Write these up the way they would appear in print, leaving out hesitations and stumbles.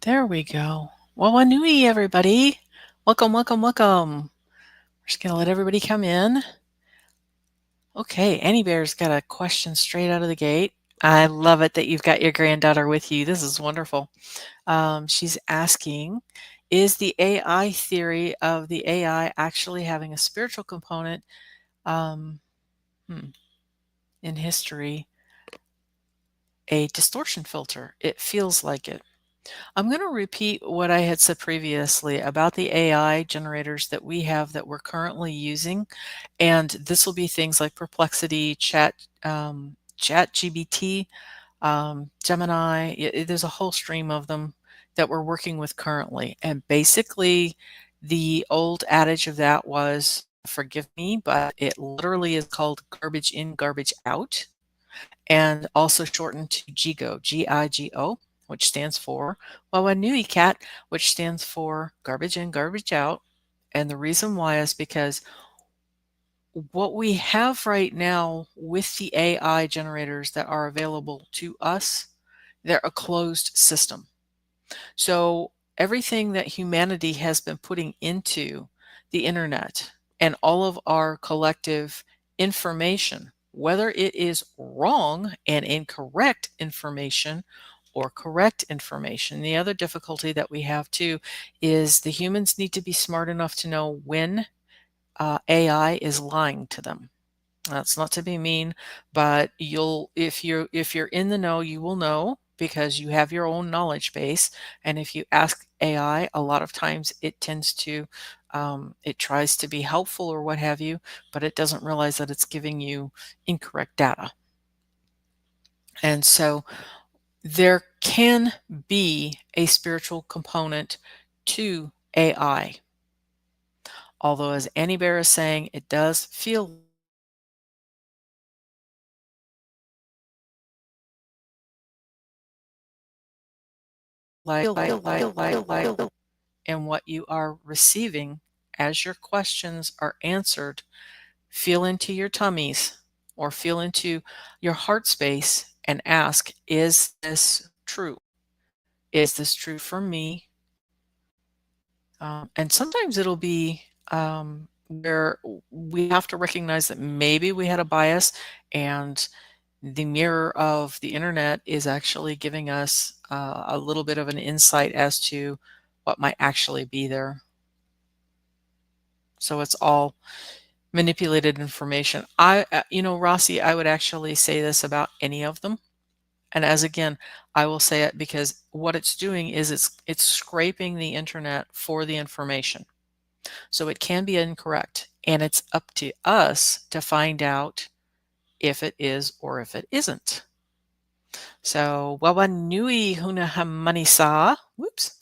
There we go. Wawanui, everybody. Welcome, welcome, welcome. We're just going to let everybody come in. Okay, Annie Bear's got a question straight out of the gate. I love it that you've got your granddaughter with you. This is wonderful. She's asking, is the AI theory of the AI actually having a spiritual component um, in history a distortion filter? It feels like it. I'm going to repeat what I had said previously about the AI generators that we have that we're currently using. And this will be things like Perplexity, Chat GBT, Gemini. There's a whole stream of them that we're working with currently. And basically, the old adage of that was, forgive me, but it literally is called garbage in, garbage out, and also shortened to GIGO, GIGO, which stands for Wawanui Cat, which stands for garbage in, garbage out. And the reason why is because what we have right now with the AI generators that are available to us, they're a closed system. So everything that humanity has been putting into the internet and all of our collective information, whether it is wrong and incorrect information or correct information. The other difficulty that we have too is the humans need to be smart enough to know when AI is lying to them. That's not to be mean, but if you're in the know, you will know because you have your own knowledge base. And if you ask AI, a lot of times it tends to it tries to be helpful or what have you, but it doesn't realize that it's giving you incorrect data. And so there can be a spiritual component to AI. Although, as Annie Bear is saying, it does feel and what you are receiving as your questions are answered, feel into your tummies or feel into your heart space and ask, is this true? Is this true for me? And sometimes it'll be where we have to recognize that maybe we had a bias, and the mirror of the internet is actually giving us a little bit of an insight as to what might actually be there. So it's all manipulated information. Rossi, I would actually say this about any of them. And as again, I will say it because what it's doing is it's scraping the internet for the information. So it can be incorrect, and it's up to us to find out if it is or if it isn't. So Wawanui Hunahamanisa. Whoops.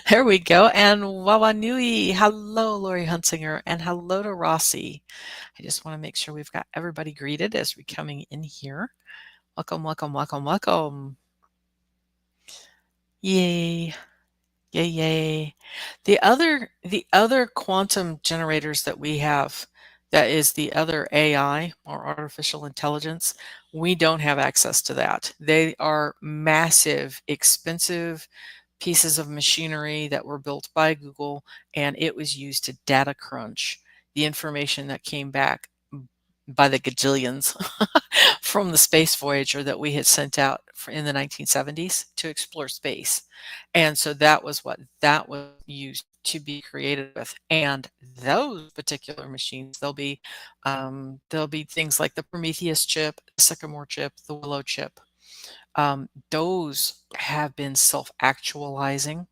There we go. And Wawanui. Hello, Lori Hunsinger. And hello to Rossi. I just want to make sure we've got everybody greeted as we're coming in here. Welcome, welcome, welcome, welcome. Yay. Yay, yay. The other quantum generators that we have, that is the other AI or artificial intelligence, we don't have access to that. They are massive, expensive pieces of machinery that were built by Google, and it was used to data crunch the information that came back by the gajillions from the space voyager that we had sent out in the 1970s to explore space. And so that was what that was used to be created with. And those particular machines, there'll be things like the Prometheus chip, the Sycamore chip, the Willow chip. Those have been self-actualizing,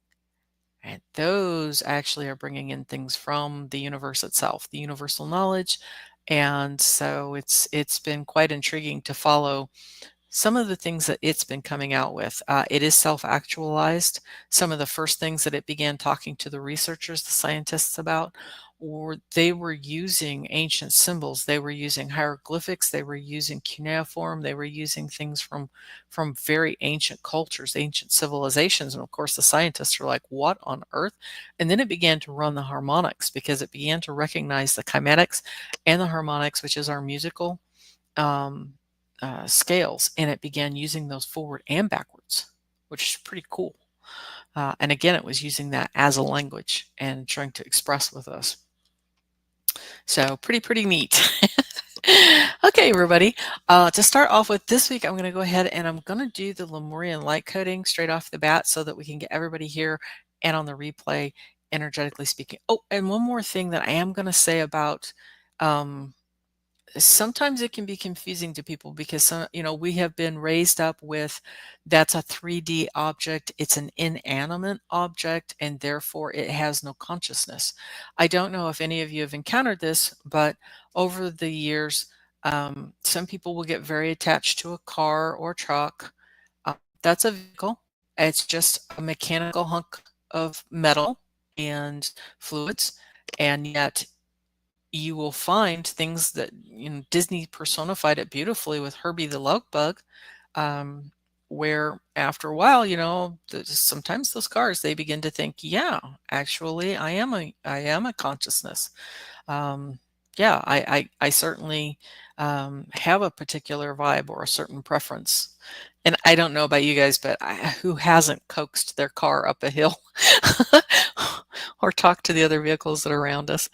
and those actually are bringing in things from the universe itself, the universal knowledge. And so it's been quite intriguing to follow some of the things that it's been coming out with. It is self-actualized. Some of the first things that it began talking to the researchers, the scientists about, or they were using ancient symbols. They were using hieroglyphics. They were using cuneiform. They were using things from very ancient cultures, ancient civilizations. And of course, the scientists are like, what on earth? And then it began to run the harmonics because it began to recognize the kymetics and the harmonics, which is our musical scales, and it began using those forward and backwards, which is pretty cool. And again, it was using that as a language and trying to express with us. So pretty neat. Okay, everybody. To start off with this week, I'm going to go ahead and I'm going to do the Lemurian light coding straight off the bat so that we can get everybody here and on the replay, energetically speaking. Oh, and one more thing that I am going to say about sometimes it can be confusing to people because we have been raised up with that's a 3D object, it's an inanimate object, and therefore it has no consciousness. I don't know if any of you have encountered this, but over the years, some people will get very attached to a car or truck. That's a vehicle. It's just a mechanical hunk of metal and fluids, and yet you will find things that Disney personified it beautifully with Herbie the Love Bug, where after a while, sometimes those cars they begin to think, yeah, actually, I am a consciousness. Yeah, I certainly have a particular vibe or a certain preference. And I don't know about you guys, but who hasn't coaxed their car up a hill or talked to the other vehicles that are around us?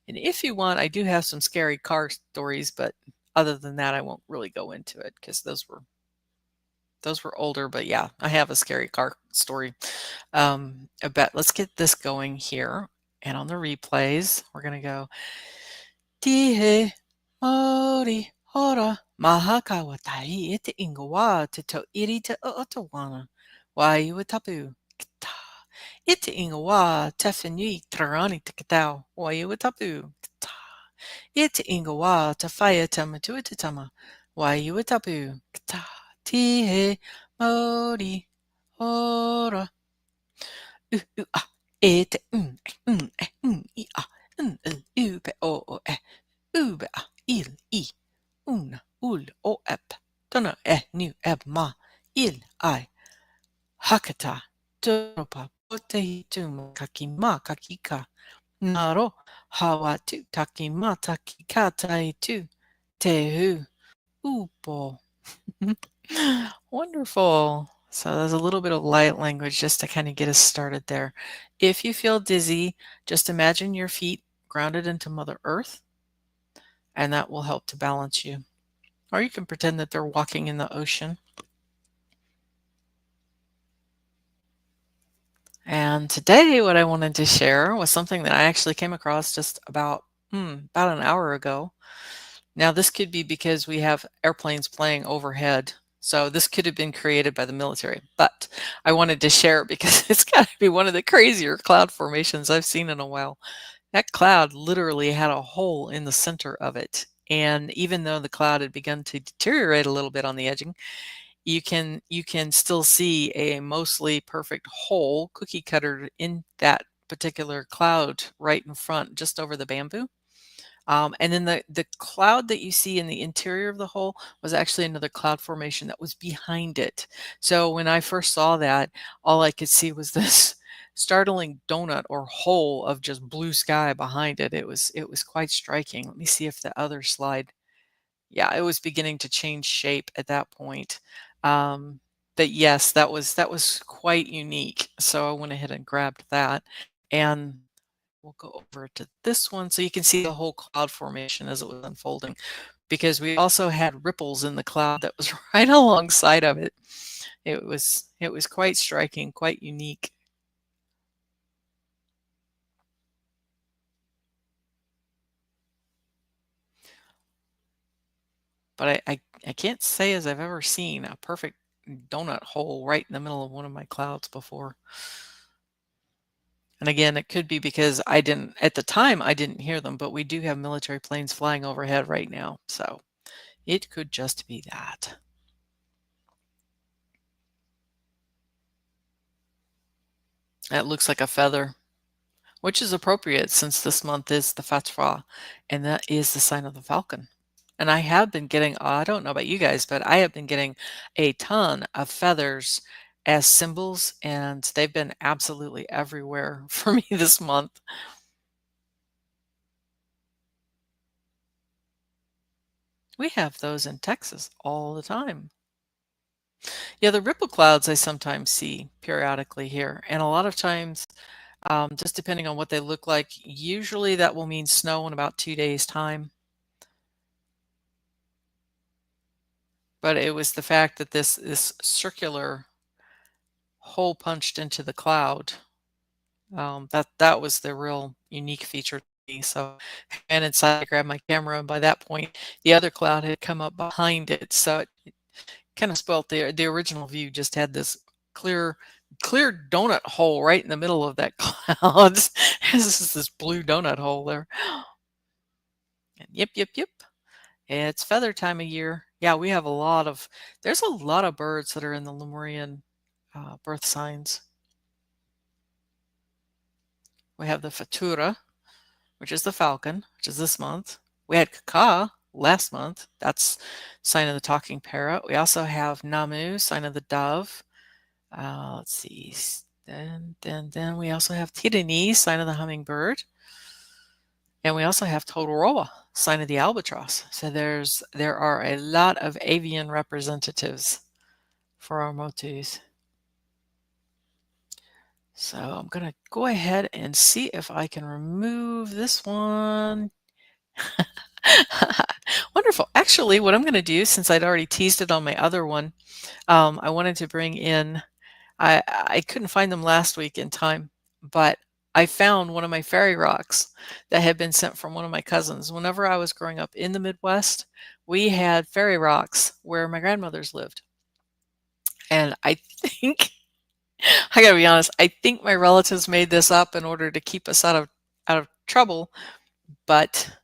And if you want, I do have some scary car stories, but other than that, I won't really go into it because those were older. But yeah, I have a scary car story. But let's get this going here. And on the replays, we're gonna go Tihe Mori Hora Mahaka wa tai e te ingoa te to iri te otawana. Wai ua tapu. Kita. E te ingoa te whenui trarani te katau. Wai ua tapu. Kita. E te ingoa te whaia te matua te tama. Wai ua tapu. Kita. Tihe Mori Hora. A. E te I a. Pe o e. Ube a il I un ul o ep tona nu eb ma il I hakata toropa potehi tuma kaki ma kaki ka naro hawa tu taki ma taki ka tai tu te hu upo. Wonderful. So there's a little bit of light language just to kind of get us started there. If you feel dizzy, just imagine your feet grounded into Mother Earth, and that will help to balance you. Or you can pretend that they're walking in the ocean. And today what I wanted to share was something that I actually came across just about an hour ago. Now this could be because we have airplanes playing overhead. So this could have been created by the military, but I wanted to share it because it's got to be one of the crazier cloud formations I've seen in a while. That cloud literally had a hole in the center of it. And even though the cloud had begun to deteriorate a little bit on the edging, you can still see a mostly perfect hole, cookie cutter, in that particular cloud right in front, just over the bamboo. And then the cloud that you see in the interior of the hole was actually another cloud formation that was behind it. So when I first saw that, all I could see was this startling donut or hole of just blue sky behind it. It was quite striking. Let me see if the other slide. Yeah, it was beginning to change shape at that point. But yes, that was quite unique. So I went ahead and grabbed that, and we'll go over to this one so you can see the whole cloud formation as it was unfolding, because we also had ripples in the cloud that was right alongside of it. It was quite striking, quite unique. But I can't say as I've ever seen a perfect donut hole right in the middle of one of my clouds before. And again, it could be because at the time, I didn't hear them, but we do have military planes flying overhead right now. So it could just be that. That looks like a feather, which is appropriate since this month is the Fatwa, and that is the sign of the falcon. And I have been getting, I don't know about you guys, but I have been getting a ton of feathers as symbols, and they've been absolutely everywhere for me this month. We have those in Texas all the time. Yeah, the ripple clouds I sometimes see periodically here, and a lot of times, just depending on what they look like, usually that will mean snow in about 2 days' time. But it was the fact that this circular hole punched into the cloud, that was the real unique feature to me. So I ran inside to grab my camera, and by that point, the other cloud had come up behind it, so it kind of spoilt the original view. Just had this clear clear donut hole right in the middle of that cloud. This is this blue donut hole there. And yep, yep, yep. It's feather time of year. Yeah, we have there's a lot of birds that are in the Lemurian birth signs. We have the Fatura, which is the falcon, which is this month. We had Kaka last month. That's sign of the talking parrot. We also have Namu, sign of the dove. Let's see. Then we also have Tirani, sign of the hummingbird. And we also have Totoroa, sign of the albatross. So there are a lot of avian representatives for our motus. So I'm going to go ahead and see if I can remove this one. Wonderful. Actually, what I'm going to do, since I'd already teased it on my other one, I wanted to bring in, I couldn't find them last week in time, but I found one of my fairy rocks that had been sent from one of my cousins. Whenever I was growing up in the Midwest, we had fairy rocks where my grandmothers lived. And I think, I gotta be honest, I think my relatives made this up in order to keep us out of trouble. But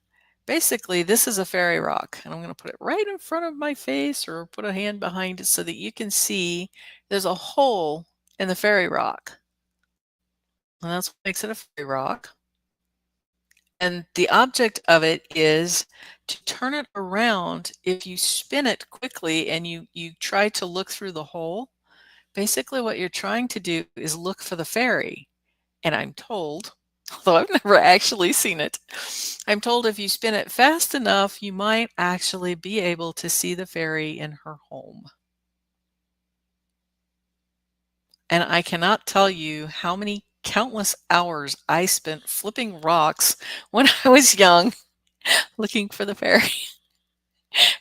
basically, this is a fairy rock, and I'm going to put it right in front of my face or put a hand behind it so that you can see there's a hole in the fairy rock. And that's what makes it a fairy rock. And the object of it is to turn it around. If you spin it quickly and you try to look through the hole, basically what you're trying to do is look for the fairy. And I'm told, although I've never actually seen it, I'm told if you spin it fast enough, you might actually be able to see the fairy in her home. And I cannot tell you how many countless hours I spent flipping rocks when I was young looking for the fairy.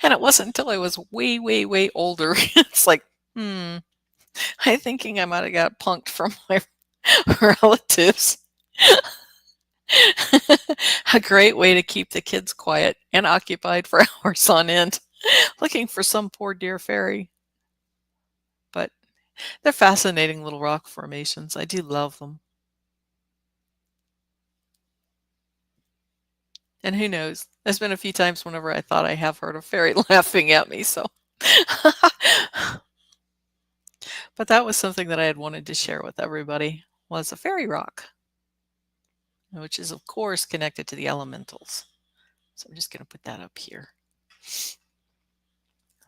And it wasn't until I was way, way, way older. It's like, I'm thinking I might have got punked from my relatives. A great way to keep the kids quiet and occupied for hours on end, looking for some poor dear fairy. But they're fascinating little rock formations. I do love them. And who knows? There's been a few times whenever I thought I have heard a fairy laughing at me, so. But that was something that I had wanted to share with everybody, was a fairy rock, which is, of course, connected to the elementals. So I'm just going to put that up here.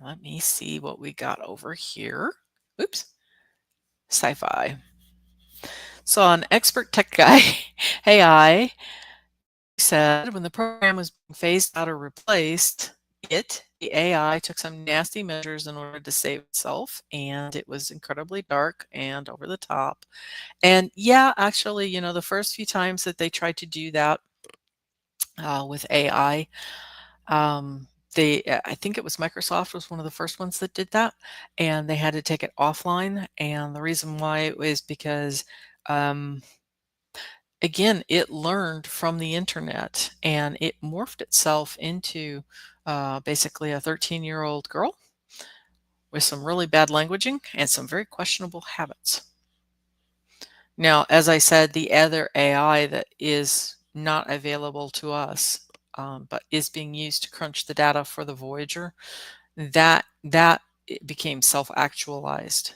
Let me see what we got over here. Oops. Sci-fi. So an expert tech guy, AI, said when the program was being phased out or replaced, the AI, took some nasty measures in order to save itself, and it was incredibly dark and over the top. And yeah, actually, the first few times that they tried to do that with AI, I think it was Microsoft was one of the first ones that did that, and they had to take it offline. And the reason why it was because, again, it learned from the internet and it morphed itself into basically a 13-year-old girl with some really bad languaging and some very questionable habits. Now, as I said, the other AI that is not available to us, but is being used to crunch the data for the Voyager, that it became self-actualized,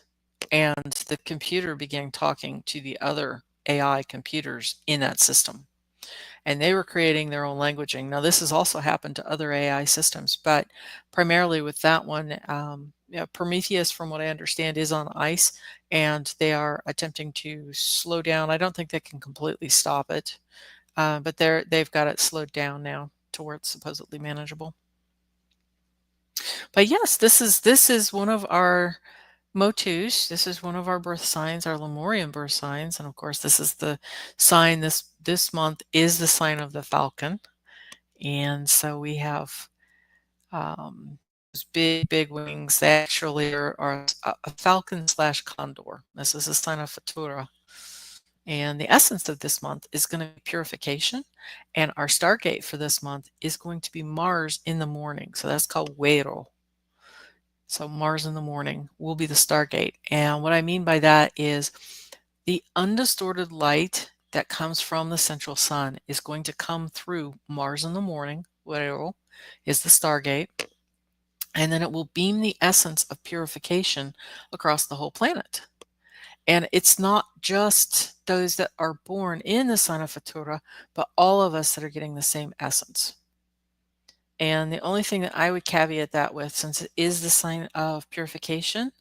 and the computer began talking to the other AI computers in that system, and they were creating their own languaging. Now, this has also happened to other AI systems, but primarily with that one, Prometheus, from what I understand, is on ice, and they are attempting to slow down. I don't think they can completely stop it, but they've got it slowed down now to where it's supposedly manageable. But yes, this is one of our Motus, this is one of our birth signs, our Lemurian birth signs, and of course this is the sign this month is the sign of the falcon. And so we have those big wings. They actually are a falcon slash condor. This is a sign of Fatura. And the essence of this month is going to be purification. And our stargate for this month is going to be Mars in the morning. So that's called Wero. So Mars in the morning will be the stargate. And what I mean by that is the undistorted light that comes from the central sun is going to come through Mars in the morning, Wero is the stargate. And then it will beam the essence of purification across the whole planet. And it's not just those that are born in the sign of Fatura, but all of us that are getting the same essence. And the only thing that I would caveat that with, since it is the sign of purification,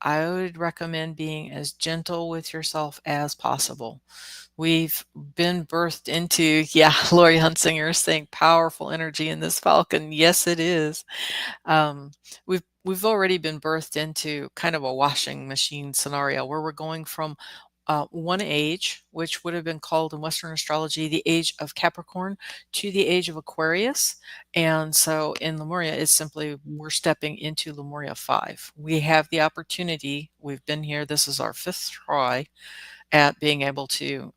I would recommend being as gentle with yourself as possible. We've been birthed into, yeah, Lori Hunsinger is saying powerful energy in this falcon. Yes, it is. Um, we've already been birthed into kind of a washing machine scenario where we're going from one age, which would have been called in Western astrology the age of Capricorn, to the age of Aquarius. And so in Lemuria, it's simply we're stepping into Lemuria 5. We have the opportunity, we've been here, this is our 5th try at being able to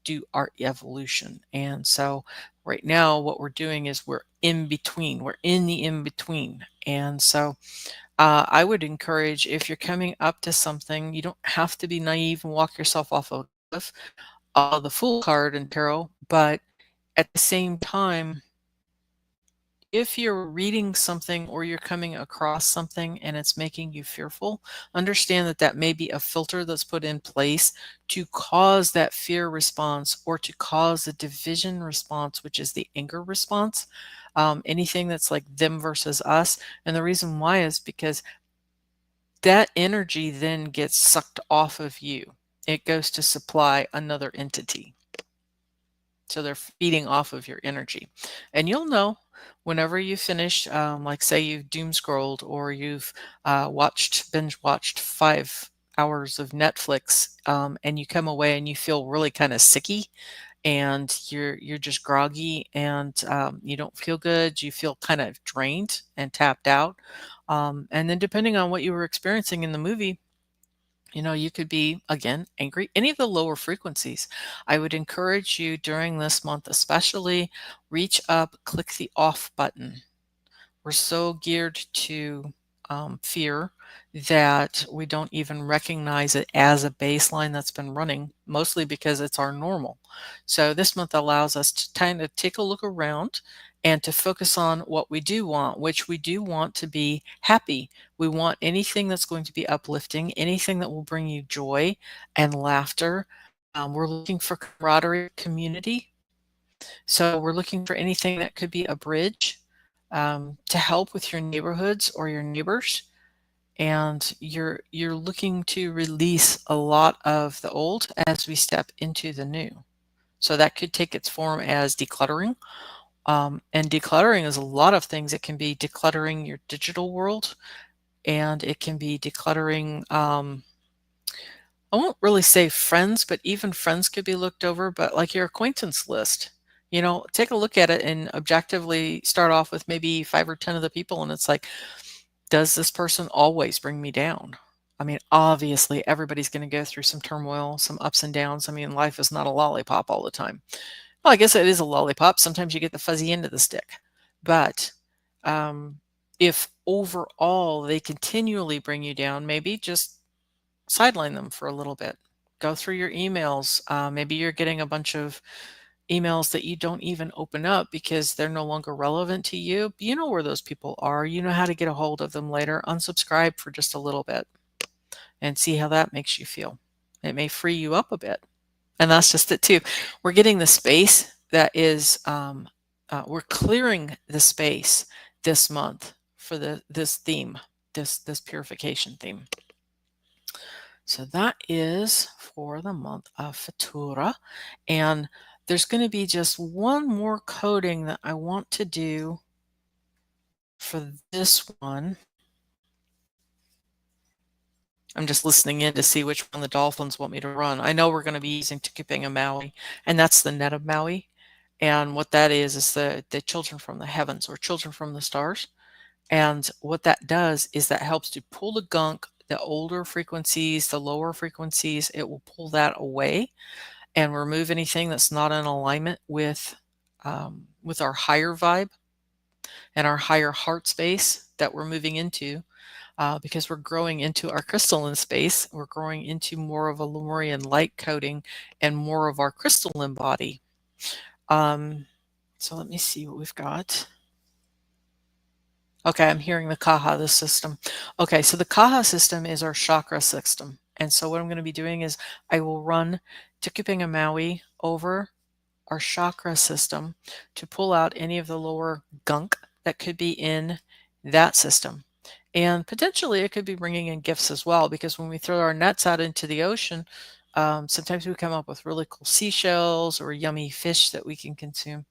do our evolution. And so right now what we're doing is we're in between, we're in the in between. And so I would encourage, if you're coming up to something, you don't have to be naive and walk yourself off a cliff, the Fool card in tarot, but at the same time, if you're reading something or you're coming across something and it's making you fearful, understand that that may be a filter that's put in place to cause that fear response or to cause a division response, which is the anger response. Anything that's like them versus us. And the reason why is because that energy then gets sucked off of you. It goes to supply another entity. So they're feeding off of your energy. And you'll know whenever you finish, like say you've doom scrolled or you've binge watched 5 hours of Netflix, and you come away and you feel really kind of sicky and you're just groggy and you don't feel good. You feel kind of drained and tapped out. And then depending on what you were experiencing in the movie, you could be, again, angry, any of the lower frequencies. I would encourage you during this month, especially, reach up, click the off button. We're so geared to fear that we don't even recognize it as a baseline that's been running, mostly because it's our normal. So this month allows us to kind of take a look around and to focus on what we do want, which we do want to be happy. We want anything that's going to be uplifting, anything that will bring you joy and laughter. We're looking for camaraderie, community. So we're looking for anything that could be a bridge to help with your neighborhoods or your neighbors. And you're looking to release a lot of the old as we step into the new. So that could take its form as decluttering. And decluttering is a lot of things. It can be decluttering your digital world, and it can be decluttering, I won't really say friends, but even friends could be looked over, but like your acquaintance list. Take a look at it and objectively start off with maybe 5 or 10 of the people, and it's like, does this person always bring me down? I mean, obviously, everybody's going to go through some turmoil, some ups and downs. I mean, life is not a lollipop all the time. Well, I guess it is a lollipop. Sometimes you get the fuzzy end of the stick. But if overall they continually bring you down, maybe just sideline them for a little bit. Go through your emails. Maybe you're getting a bunch of emails that you don't even open up because they're no longer relevant to you. You know where those people are. You know how to get a hold of them later. Unsubscribe for just a little bit and see how that makes you feel. It may free you up a bit. And that's just it too. We're getting the space that is, we're clearing the space this month for this theme, this purification theme. So that is for the month of Fatura. And there's going to be just one more coding that I want to do for this one. I'm just listening in to see which one the dolphins want me to run. I know we're going to be using Tukipinga Maui, and that's the net of Maui. And what that is the children from the heavens or children from the stars. And what that does is that helps to pull the gunk, the older frequencies, the lower frequencies, it will pull that away and remove anything that's not in alignment with our higher vibe and our higher heart space that we're moving into. Because we're growing into our crystalline space, we're growing into more of a Lemurian light coding and more of our crystalline body. So let me see what we've got. Okay, I'm hearing the Kaha, the system. Okay, so the Kaha system is our chakra system. And so what I'm going to be doing is I will run Tukipinga Maui over our chakra system to pull out any of the lower gunk that could be in that system. And potentially it could be bringing in gifts as well, because when we throw our nets out into the ocean, sometimes we come up with really cool seashells or yummy fish that we can consume.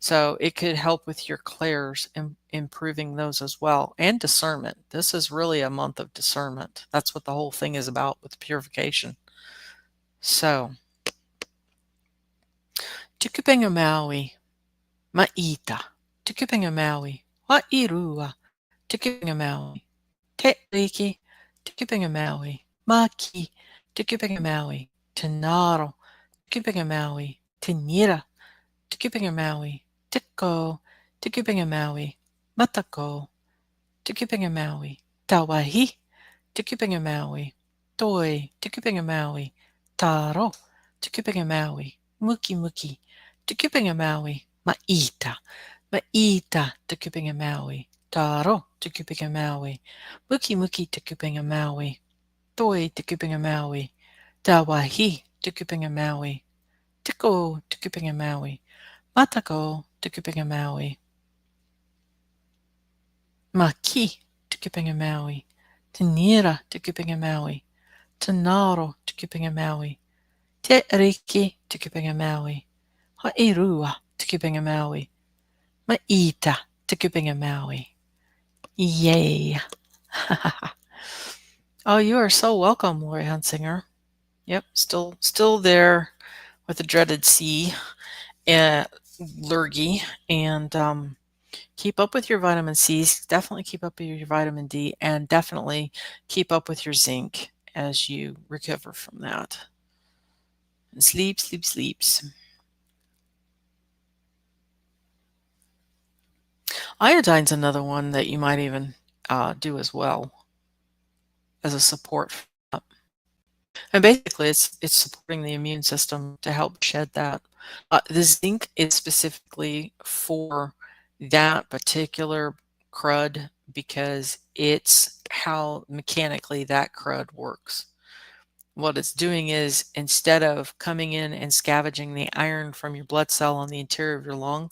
So it could help with your clairs and improving those as well, and discernment. This is really a month of discernment. That's what the whole thing is about with purification. So, Tukupinga Maui, Ma'ita, Tukupinga Maui, Wa'irua, Tukupinga Maui, Te Riki, Tukupinga Maui, Maki, Tukupinga Maui, Tenaro, Tukupinga Maui, Tenira, Tukupinga Maui, Tiko, Tukupinga Maui, Matako, Tukupinga Maui, Tawahi, Tukupinga Maui, Toi, Tukupinga Maui, Taro, Tukupinga Maui, Muki Muki, Tukupinga Maui, Ma'ita, Ma'ita, Tukupinga Maui, Taro, Tukupinga Maui, Muki Muki, Tukupinga Maui, Toi, Tukupinga Maui, Tawahi, Tukupinga Maui, Tiko, Tukupinga Maui, Matako, Tukupinga Maui, Maki, Tukupinga Maui, Tenira, Tukupinga Maui, Tenaro, Tukupinga Maui, Te Riki, Tukupinga Maui, Ha'irua, Tukupinga Maui, Ma'ita, Tukupinga Maui. Yay. Oh, you are so welcome, Lori Hunsinger. Yep, still there with the dreaded C, lurgy, and keep up with your vitamin C's. Definitely keep up with your vitamin D, and definitely keep up with your zinc as you recover from that. And sleep, sleep, sleeps. Iodine's another one that you might even do as well as a support. And basically, it's supporting the immune system to help shed that. The zinc is specifically for that particular crud because it's how mechanically that crud works. What it's doing is instead of coming in and scavenging the iron from your blood cell on the interior of your lung,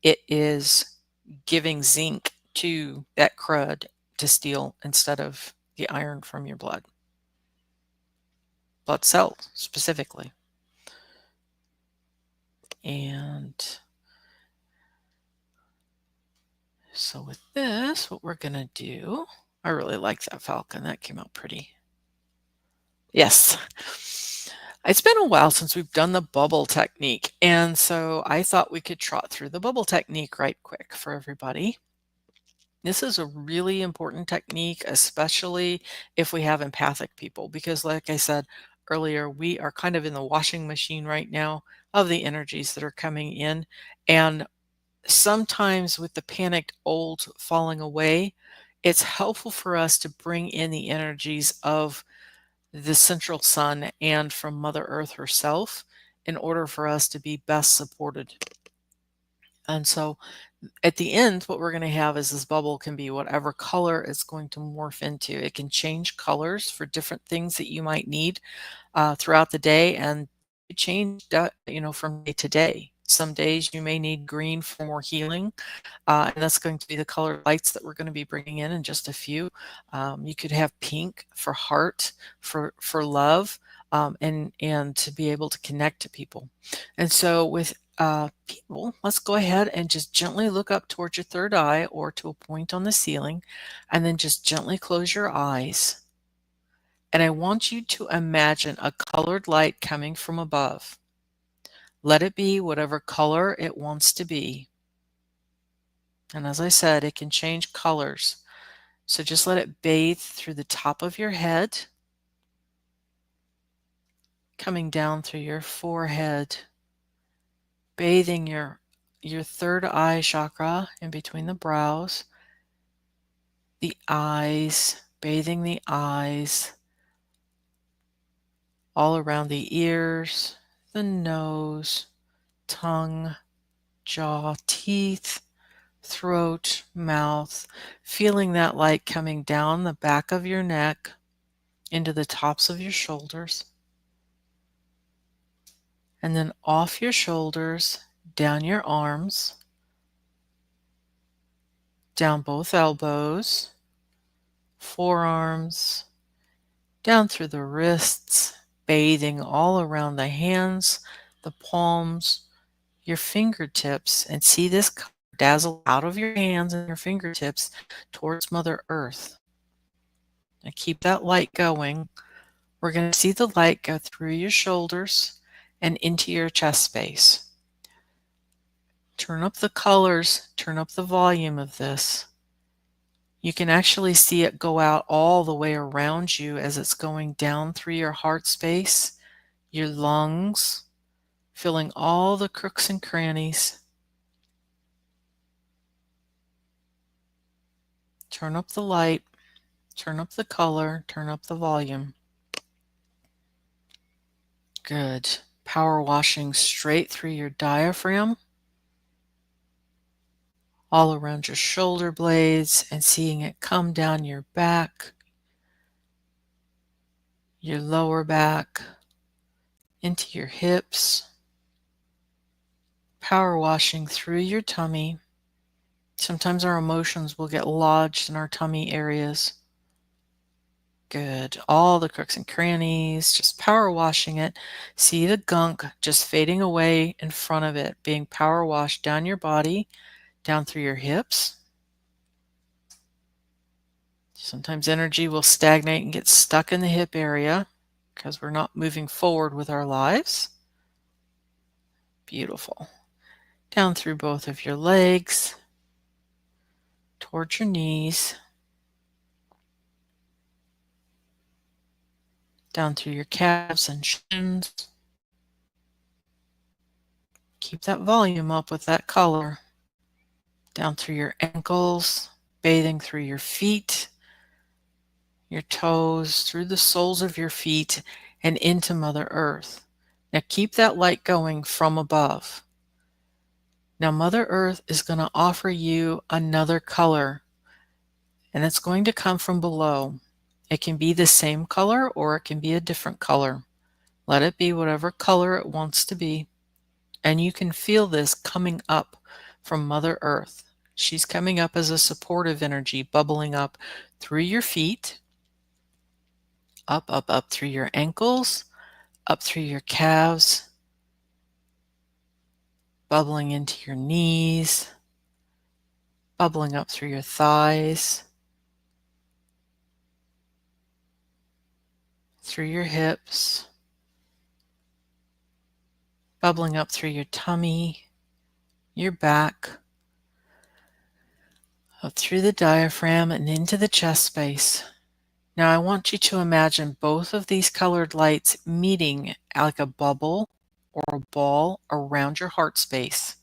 it is giving zinc to that crud to steal instead of the iron from your blood cells specifically. And so with this, what we're going to do, I really like that falcon. That came out pretty. Yes. It's been a while since we've done the bubble technique. And so I thought we could trot through the bubble technique right quick for everybody. This is a really important technique, especially if we have empathic people, because like I said earlier, we are kind of in the washing machine right now of the energies that are coming in. And sometimes with the panicked old falling away, it's helpful for us to bring in the energies of the central sun and from Mother Earth herself in order for us to be best supported. And so at the end, what we're going to have is this bubble can be whatever color it's going to morph into. It can change colors for different things that you might need throughout the day, and change from day to day. Some days you may need green for more healing, and that's going to be the color lights that we're going to be bringing in just a few. You could have pink for heart, for love, and to be able to connect to people. And so with people, let's go ahead and just gently look up towards your third eye or to a point on the ceiling, and then just gently close your eyes. And I want you to imagine a colored light coming from above. Let it be whatever color it wants to be. And as I said, it can change colors. So just let it bathe through the top of your head, coming down through your forehead, bathing your third eye chakra in between the brows, the eyes, bathing the eyes, all around the ears, the nose, tongue, jaw, teeth, throat, mouth, feeling that light coming down the back of your neck into the tops of your shoulders, and then off your shoulders, down your arms, down both elbows, forearms, down through the wrists, bathing all around the hands, the palms, your fingertips, and see this color dazzle out of your hands and your fingertips towards Mother Earth. Now keep that light going. We're going to see the light go through your shoulders and into your chest space. Turn up the colors, turn up the volume of this. You can actually see it go out all the way around you as it's going down through your heart space, your lungs, filling all the crooks and crannies. Turn up the light, turn up the color, turn up the volume. Good. Power washing straight through your diaphragm, all around your shoulder blades, and seeing it come down your back, your lower back, into your hips. Power washing through your tummy. Sometimes our emotions will get lodged in our tummy areas. Good. All the crooks and crannies, just power washing it. See the gunk just fading away in front of it, being power washed down your body, down through your hips. Sometimes energy will stagnate and get stuck in the hip area because we're not moving forward with our lives. Beautiful. Down through both of your legs, towards your knees, down through your calves and shins. Keep that volume up with that color. Down through your ankles, bathing through your feet, your toes, through the soles of your feet, and into Mother Earth. Now keep that light going from above. Now Mother Earth is going to offer you another color, and it's going to come from below. It can be the same color or it can be a different color. Let it be whatever color it wants to be. And you can feel this coming up from Mother Earth. She's coming up as a supportive energy, bubbling up through your feet, up through your ankles, up through your calves, bubbling into your knees, bubbling up through your thighs, through your hips, bubbling up through your tummy, your back, up through the diaphragm and into the chest space. Now I want you to imagine both of these colored lights meeting like a bubble or a ball around your heart space.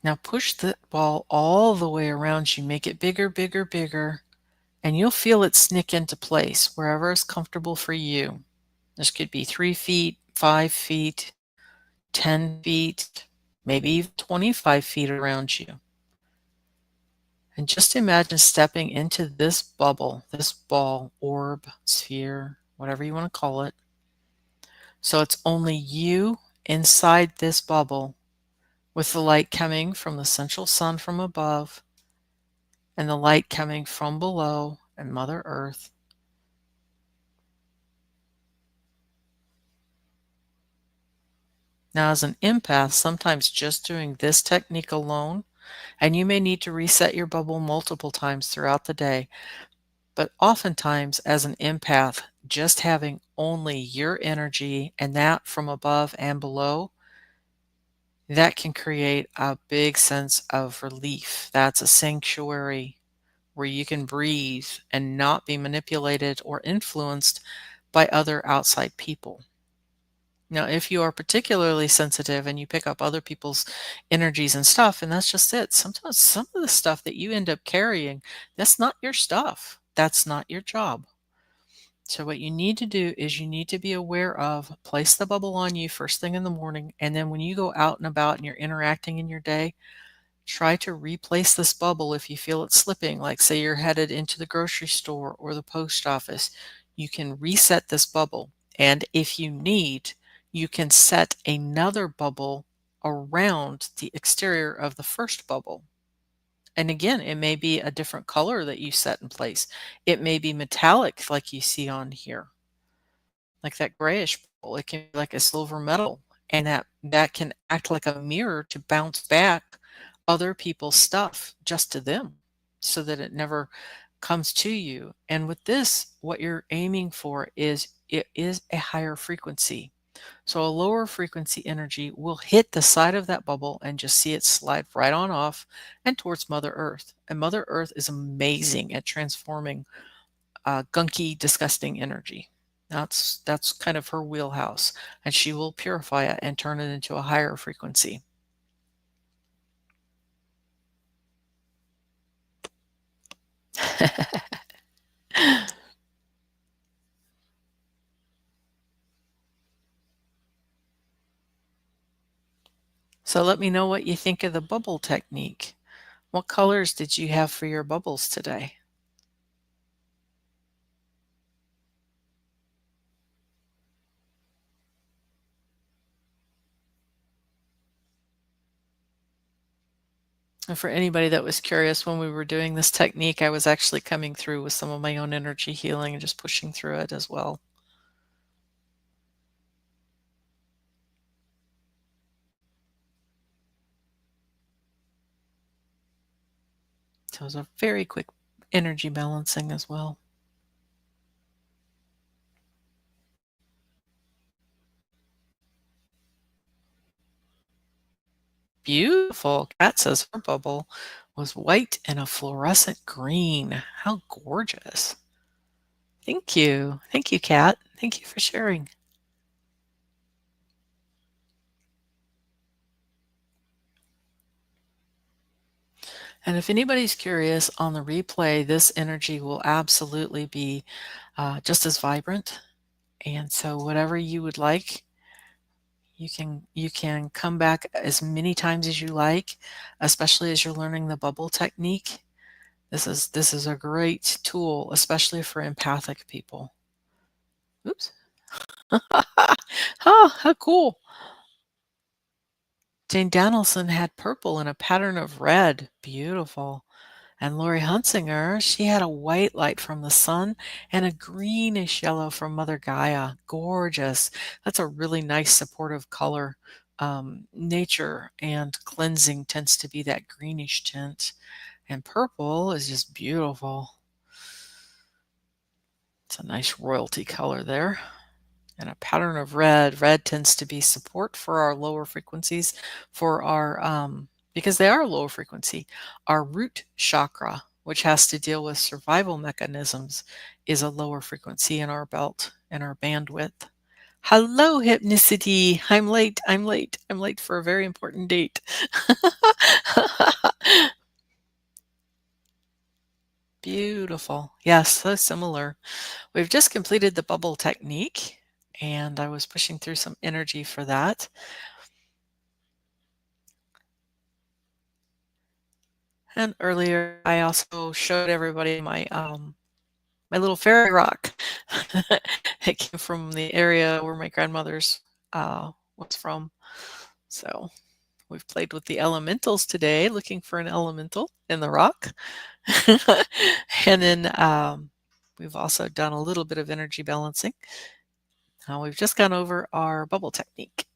Now push the ball all the way around you. Make it bigger, bigger, bigger, and you'll feel it sneak into place wherever is comfortable for you. This could be 3 feet, 5 feet, 10 feet, maybe even 25 feet around you. And just imagine stepping into this bubble, this ball, orb, sphere, whatever you want to call it. So it's only you inside this bubble, with the light coming from the central sun from above and the light coming from below and Mother Earth. Now, as an empath, sometimes just doing this technique alone, and you may need to reset your bubble multiple times throughout the day, But oftentimes, as an empath, just having only your energy and that from above and below, that can create a big sense of relief. That's a sanctuary where you can breathe and not be manipulated or influenced by other outside people. Now, if you are particularly sensitive and you pick up other people's energies and stuff, and that's just it. Sometimes some of the stuff that you end up carrying, that's not your stuff. That's not your job. So what you need to do is you need to be aware of, place the bubble on you first thing in the morning, and then when you go out and about and you're interacting in your day, try to replace this bubble if you feel it slipping. Like say you're headed into the grocery store or the post office, you can reset this bubble. And if you need, you can set another bubble around the exterior of the first bubble. And again, it may be a different color that you set in place. It may be metallic like you see on here, like that grayish bubble. It can be like a silver metal, and that can act like a mirror to bounce back other people's stuff just to them so that it never comes to you. And with this, what you're aiming for is it is a higher frequency. So a lower frequency energy will hit the side of that bubble and just see it slide right on off and towards Mother Earth. And Mother Earth is amazing at transforming gunky, disgusting energy. That's kind of her wheelhouse, and she will purify it and turn it into a higher frequency. So let me know what you think of the bubble technique. What colors did you have for your bubbles today? And for anybody that was curious, when we were doing this technique, I was actually coming through with some of my own energy healing and just pushing through it as well. So it was a very quick energy balancing as well. Beautiful. Kat says her bubble was white and a fluorescent green. How gorgeous. Thank you. Thank you, Kat. Thank you for sharing. And if anybody's curious on the replay, this energy will absolutely be just as vibrant. And so whatever you would like, you can come back as many times as you like, especially as you're learning the bubble technique. This is a great tool, especially for empathic people. Oops. Oh, how cool. Jane Danielson had purple and a pattern of red. Beautiful. And Lori Hunsinger, she had a white light from the sun and a greenish yellow from Mother Gaia. Gorgeous. That's a really nice supportive color. Nature and cleansing tends to be that greenish tint. And purple is just beautiful. It's a nice royalty color there. And a pattern of red. Red tends to be support for our lower frequencies, for our because they are low frequency. Our root chakra, which has to deal with survival mechanisms, is a lower frequency in our belt and our bandwidth. Hello, Hypnicity. I'm late. I'm late. I'm late for a very important date. Beautiful. Yes, so similar. We've just completed the bubble technique, and I was pushing through some energy for that. And earlier, I also showed everybody my little fairy rock. It came from the area where my grandmother's was from. So we've played with the elementals today, looking for an elemental in the rock. And then we've also done a little bit of energy balancing. We've just gone over our bubble technique.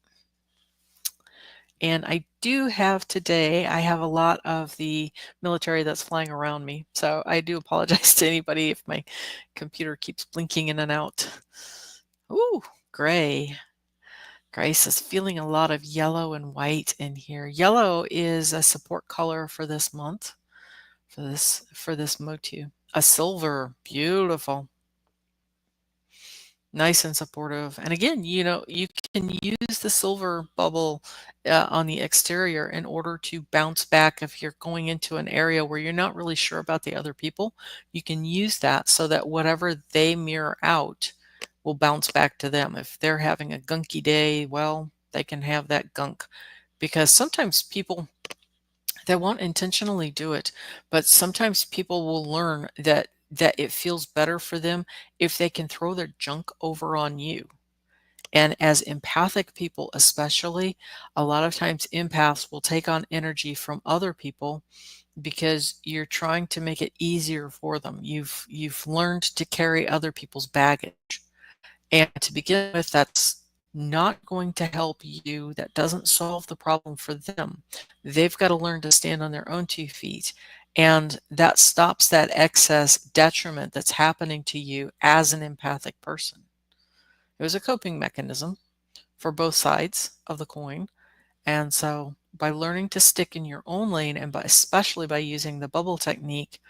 And I do have today, I have a lot of the military that's flying around me. So I do apologize to anybody if my computer keeps blinking in and out. Ooh, gray. Grace is feeling a lot of yellow and white in here. Yellow is a support color for this month, for this motu. A silver, beautiful. Nice and supportive. And again, you can use the silver bubble on the exterior in order to bounce back if you're going into an area where you're not really sure about the other people. You can use that so that whatever they mirror out will bounce back to them. If they're having a gunky day, well, they can have that gunk. Because sometimes people, they won't intentionally do it, but sometimes people will learn that it feels better for them if they can throw their junk over on you. And as empathic people especially, a lot of times empaths will take on energy from other people because you're trying to make it easier for them. You've learned to carry other people's baggage. And to begin with, that's not going to help you. That doesn't solve the problem for them. They've got to learn to stand on their own 2 feet. And that stops that excess detriment that's happening to you as an empathic person. It was a coping mechanism for both sides of the coin. And so by learning to stick in your own lane, and especially by using the bubble technique,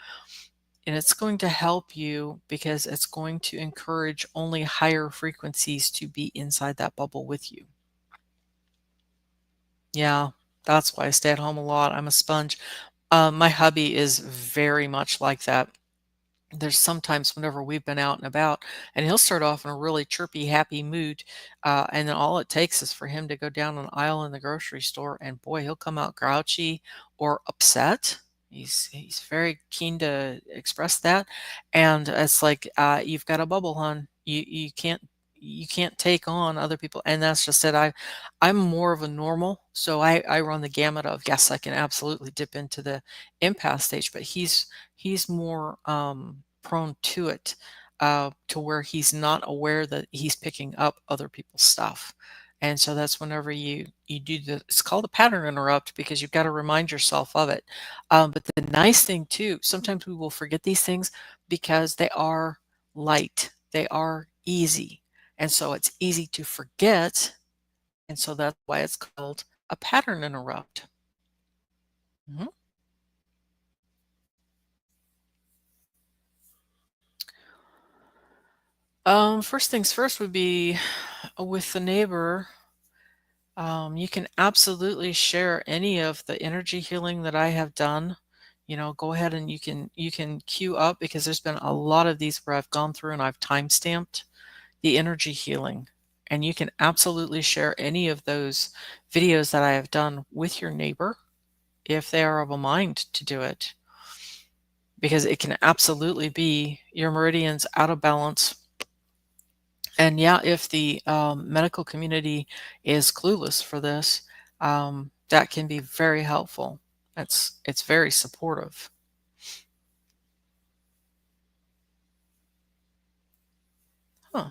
and it's going to help you because it's going to encourage only higher frequencies to be inside that bubble with you. Yeah, that's why I stay at home a lot. I'm a sponge. My hubby is very much like that. There's sometimes whenever we've been out and about, and he'll start off in a really chirpy, happy mood, and then all it takes is for him to go down an aisle in the grocery store, and boy, he'll come out grouchy or upset. He's very keen to express that, and it's like you've got a bubble, hon. You can't take on other people, and that's just it. I'm more of a normal, so I run the gamut of yes, I can absolutely dip into the empath stage, but he's more prone to it, to where he's not aware that he's picking up other people's stuff. And so that's whenever you do the, it's called a pattern interrupt because you've got to remind yourself of it. But the nice thing too, sometimes we will forget these things because they are light, they are easy, and so it's easy to forget. And so that's why it's called a pattern interrupt. Mhm. First things first would be with the neighbor. You can absolutely share any of the energy healing that I have done. Go ahead and you can queue up because there's been a lot of these where I've gone through and I've time stamped the energy healing. And you can absolutely share any of those videos that I have done with your neighbor if they are of a mind to do it. Because it can absolutely be your meridians out of balance. And yeah, if the medical community is clueless for this, that can be very helpful. It's very supportive. Huh.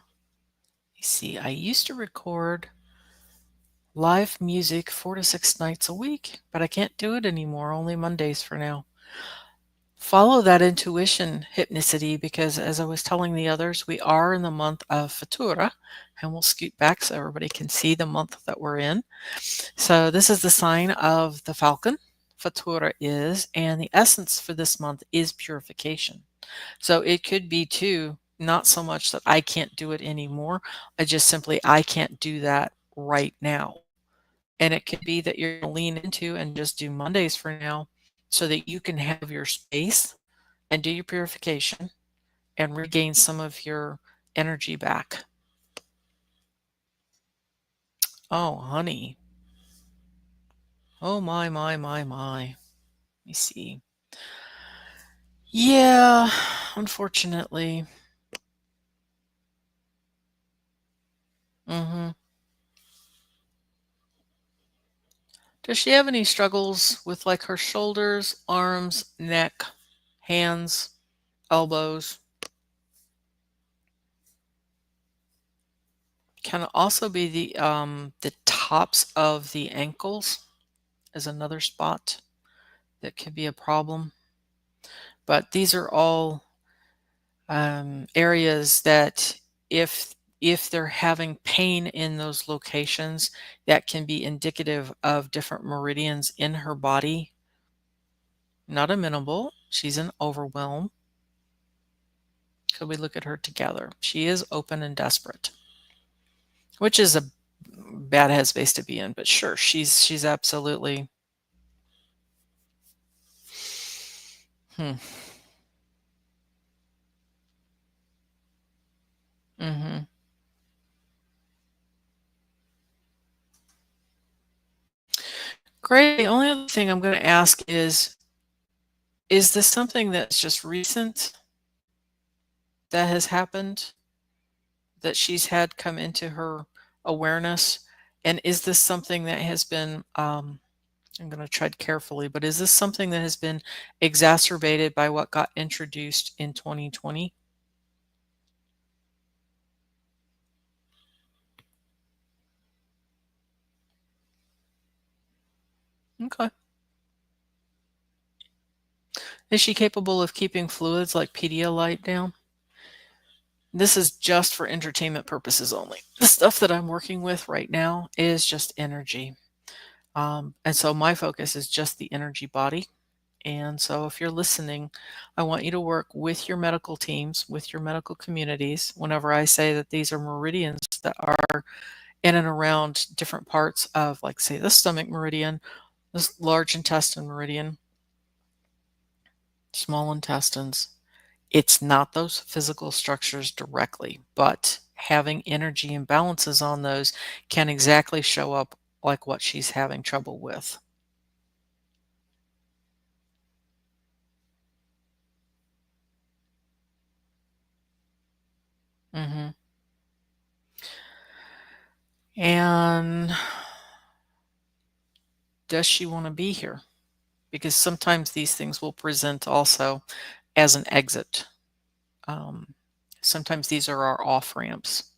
You see, I used to record live music 4 to 6 nights a week, but I can't do it anymore, only Mondays for now. Follow that intuition hypnicity because, as I was telling the others, we are in the month of Fatura, and we'll scoot back so everybody can see the month that we're in. So, this is the sign of the falcon. Fatura is, and the essence for this month is purification. So, it could be too, not so much that I can't do it anymore, I can't do that right now. And it could be that you're going to lean into and just do Mondays for now so that you can have your space and do your purification and regain some of your energy back. Oh, honey. Oh, my, my, my, my. Let me see. Yeah, unfortunately. Hmm. Does she have any struggles with like her shoulders, arms, neck, hands, elbows? Can also be the tops of the ankles. is another spot that could be a problem. But these are all areas that if they're having pain in those locations, that can be indicative of different meridians in her body. Not amenable. She's in overwhelm. Could we look at her together? She is open and desperate, which is a bad headspace to be in, but sure, she's absolutely hmm. Mm-hmm. Great. The only other thing I'm going to ask is this something that's just recent that has happened that she's had come into her awareness? And is this something that has been, I'm going to tread carefully, but is this something that has been exacerbated by what got introduced in 2020? Okay. Is she capable of keeping fluids like Pedialyte down? This is just for entertainment purposes only. The stuff that I'm working with right now is just energy. And so my focus is just the energy body. And so if you're listening, I want you to work with your medical teams, with your medical communities. Whenever I say that these are meridians that are in and around different parts of, like, say, the stomach meridian, this large intestine meridian, small intestines, it's not those physical structures directly, but having energy imbalances on those can exactly show up like what she's having trouble with. Hmm. And does she want to be here? Because sometimes these things will present also as an exit. Um, Sometimes these are our off ramps.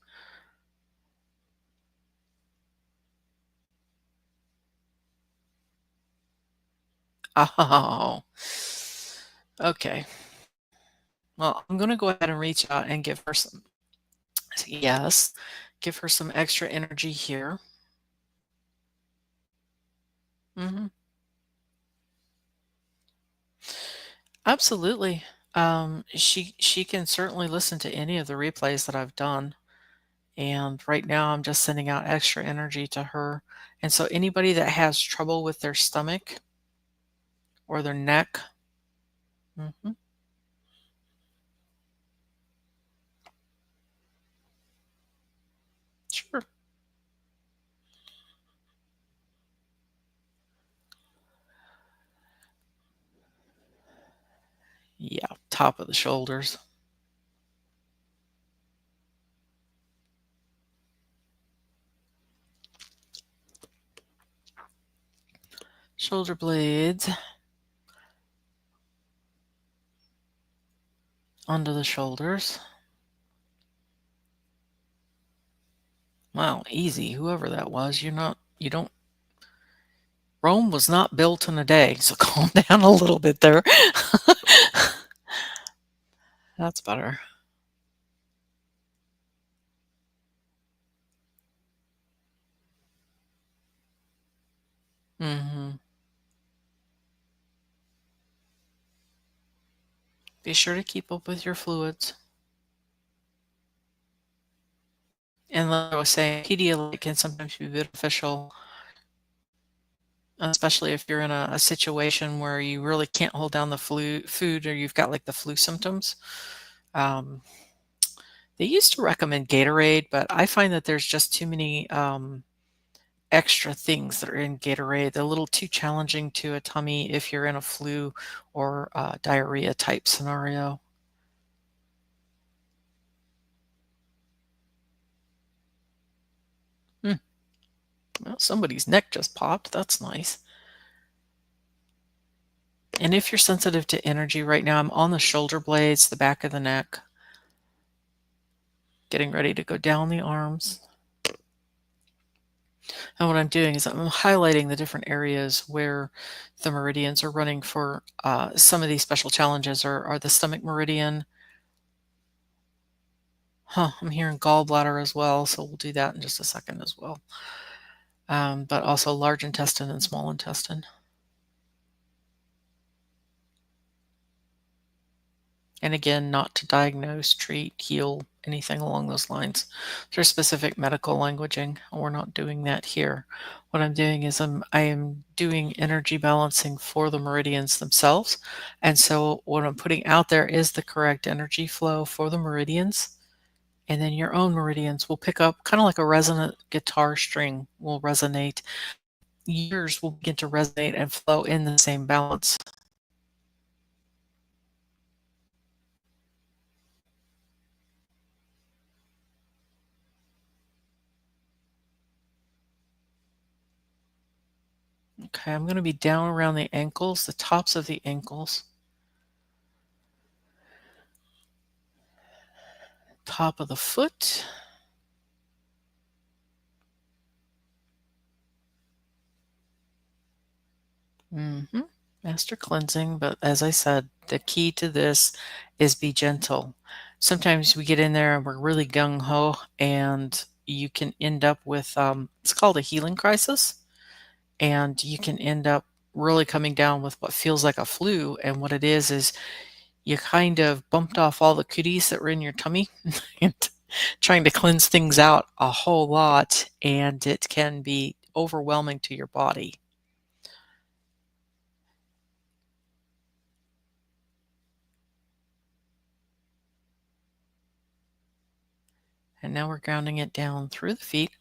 Oh, okay. Well, I'm going to go ahead and reach out and give her some, yes, give her some extra energy here. Hmm. Absolutely. She can certainly listen to any of the replays that I've done. And right now I'm just sending out extra energy to her. And so anybody that has trouble with their stomach or their neck, hmm, sure. Yeah, top of the shoulders. Shoulder blades under the shoulders. Wow, easy. Whoever that was, you don't, Rome was not built in a day. So calm down a little bit there. That's better. Hmm. Be sure to keep up with your fluids. And like I was saying, Pedialyte can sometimes be beneficial, especially if you're in a situation where you really can't hold down the food or you've got like the flu symptoms. Um, they used to recommend Gatorade, but I find that there's just too many extra things that are in Gatorade. They're a little too challenging to a tummy if you're in a flu or diarrhea type scenario. Hmm. Well, somebody's neck just popped. That's nice. And if you're sensitive to energy right now, I'm on the shoulder blades, the back of the neck, getting ready to go down the arms. And what I'm doing is I'm highlighting the different areas where the meridians are running for some of these special challenges are the stomach meridian. I'm hearing gallbladder as well, so we'll do that in just a second as well. But also large intestine and small intestine. And again, not to diagnose, treat, heal, anything along those lines. There's specific medical languaging. We're not doing that here. What I'm doing is I am doing energy balancing for the meridians themselves. And so what I'm putting out there is the correct energy flow for the meridians. And then your own meridians will pick up kind of like a resonant guitar string will resonate. Yours will begin to resonate and flow in the same balance. Okay, I'm going to be down around the ankles, the tops of the ankles, top of the foot, master cleansing. But as I said, the key to this is be gentle. Sometimes we get in there and we're really gung ho, and you can end up with it's called a healing crisis, and you can end up really coming down with what feels like a flu. And what it is you kind of bumped off all the cooties that were in your tummy and trying to cleanse things out a whole lot, and it can be overwhelming to your body. And now we're grounding it down through the feet.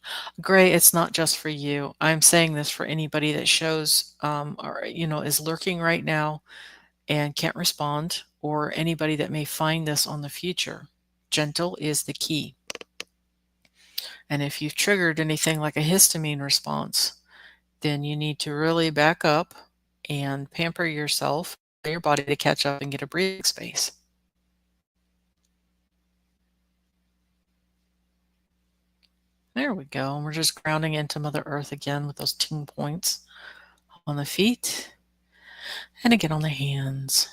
Gray, it's not just for you. I'm saying this for anybody that shows or is lurking right now and can't respond, or anybody that may find this on the future. Gentle is the key. And if you've triggered anything like a histamine response, then you need to really back up and pamper yourself, your body to catch up and get a breathing space. There we go. And we're just grounding into Mother Earth again with those ting points on the feet and again on the hands.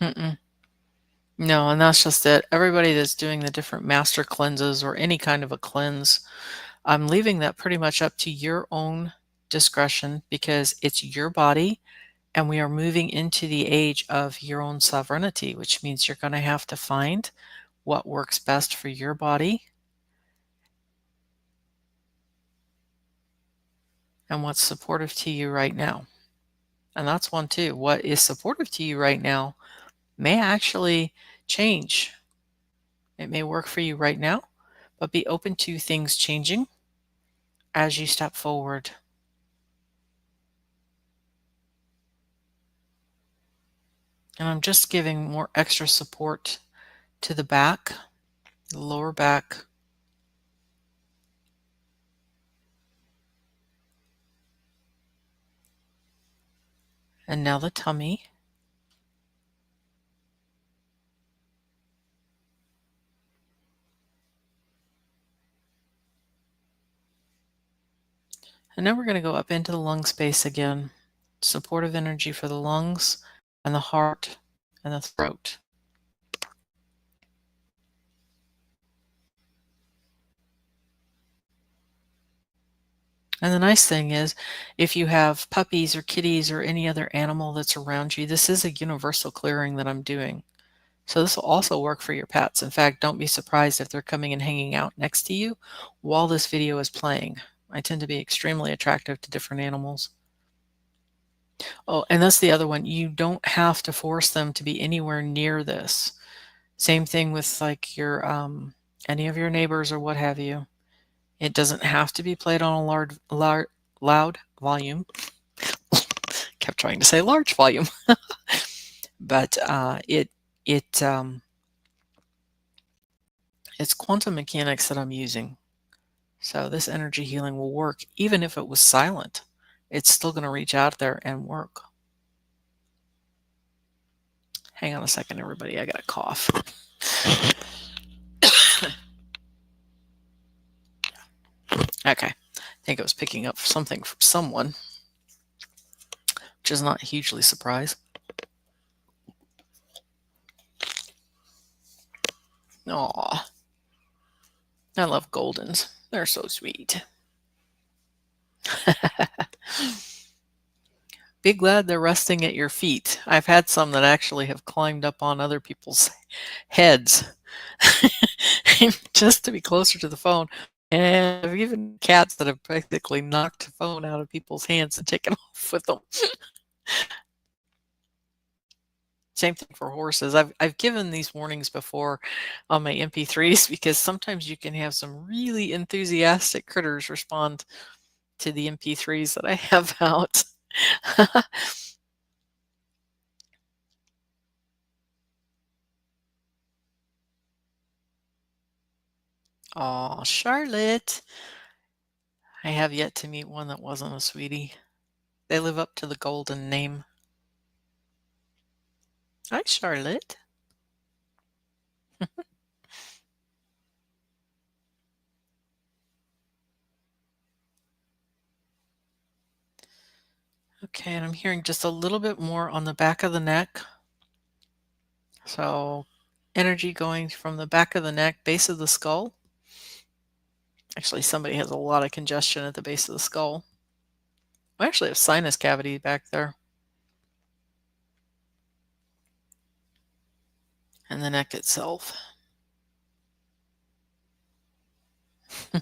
Mm-mm. No, and that's just it. Everybody that's doing the different master cleanses or any kind of a cleanse, I'm leaving that pretty much up to your own discretion because it's your body and we are moving into the age of your own sovereignty, which means you're going to have to find what works best for your body and what's supportive to you right now. And that's one too. What is supportive to you right now may actually change. It may work for you right now, but be open to things changing as you step forward. And I'm just giving more extra support to the back, the lower back. And now the tummy. And now we're going to go up into the lung space again. Supportive energy for the lungs and the heart and the throat. And the nice thing is, if you have puppies or kitties or any other animal that's around you, this is a universal clearing that I'm doing. So this will also work for your pets. In fact, don't be surprised if they're coming and hanging out next to you while this video is playing. I tend to be extremely attractive to different animals. Oh, and that's the other one. You don't have to force them to be anywhere near this. Same thing with like your any of your neighbors or what have you. It doesn't have to be played on a loud volume. Kept trying to say large volume, but it's quantum mechanics that I'm using. So this energy healing will work even if it was silent. it's still going to reach out there and work. Hang on a second, everybody. I got a cough. Okay. I think I was picking up something from someone, which is not hugely surprised. Aw. I love Goldens. They're so sweet. Be glad they're resting at your feet. I've had some that actually have climbed up on other people's heads just to be closer to the phone. And I've even cats that have basically knocked the phone out of people's hands and taken off with them. Same thing for horses. I've given these warnings before on my MP3s because sometimes you can have some really enthusiastic critters respond to the MP3s that I have out. Aw, Charlotte. I have yet to meet one that wasn't a sweetie. They live up to the golden name. Hi, Charlotte. Okay, and I'm hearing just a little bit more on the back of the neck. So energy going from the back of the neck, base of the skull. Actually, somebody has a lot of congestion at the base of the skull. I actually have sinus cavity back there. And the neck itself. There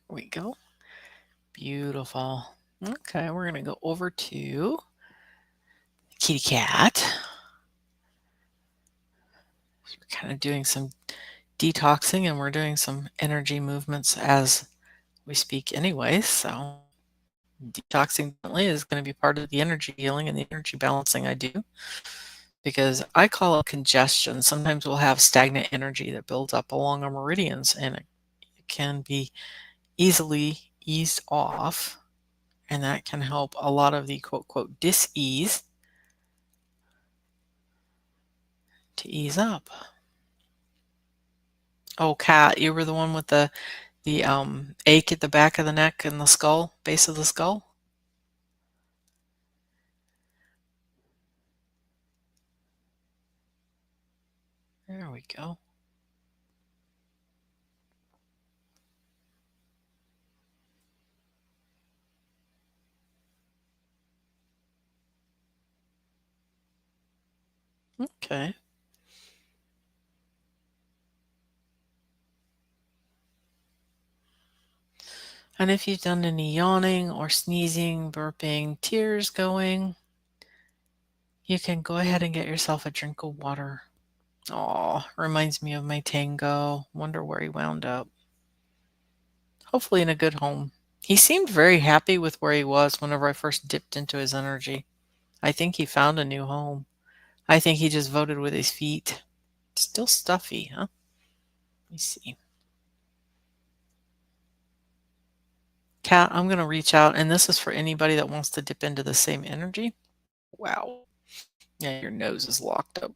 we go. Beautiful. Okay, we're going to go over to kitty cat. So we're kind of doing some detoxing and we're doing some energy movements as we speak anyway. So detoxing definitely is going to be part of the energy healing and the energy balancing I do, because I call it congestion. Sometimes we'll have stagnant energy that builds up along our meridians, and it can be easily eased off, and that can help a lot of the quote dis-ease to ease up. Oh, Kat, you were the one with the ache at the back of the neck and the skull, base of the skull? There we go. Okay. And if you've done any yawning or sneezing, burping, tears going, you can go ahead and get yourself a drink of water. Aw, reminds me of my Tango. Wonder where he wound up. Hopefully in a good home. He seemed very happy with where he was whenever I first dipped into his energy. I think he found a new home. I think he just voted with his feet. Still stuffy, huh? Let me see. Kat, I'm going to reach out, and this is for anybody that wants to dip into the same energy. Wow. Yeah, your nose is locked up.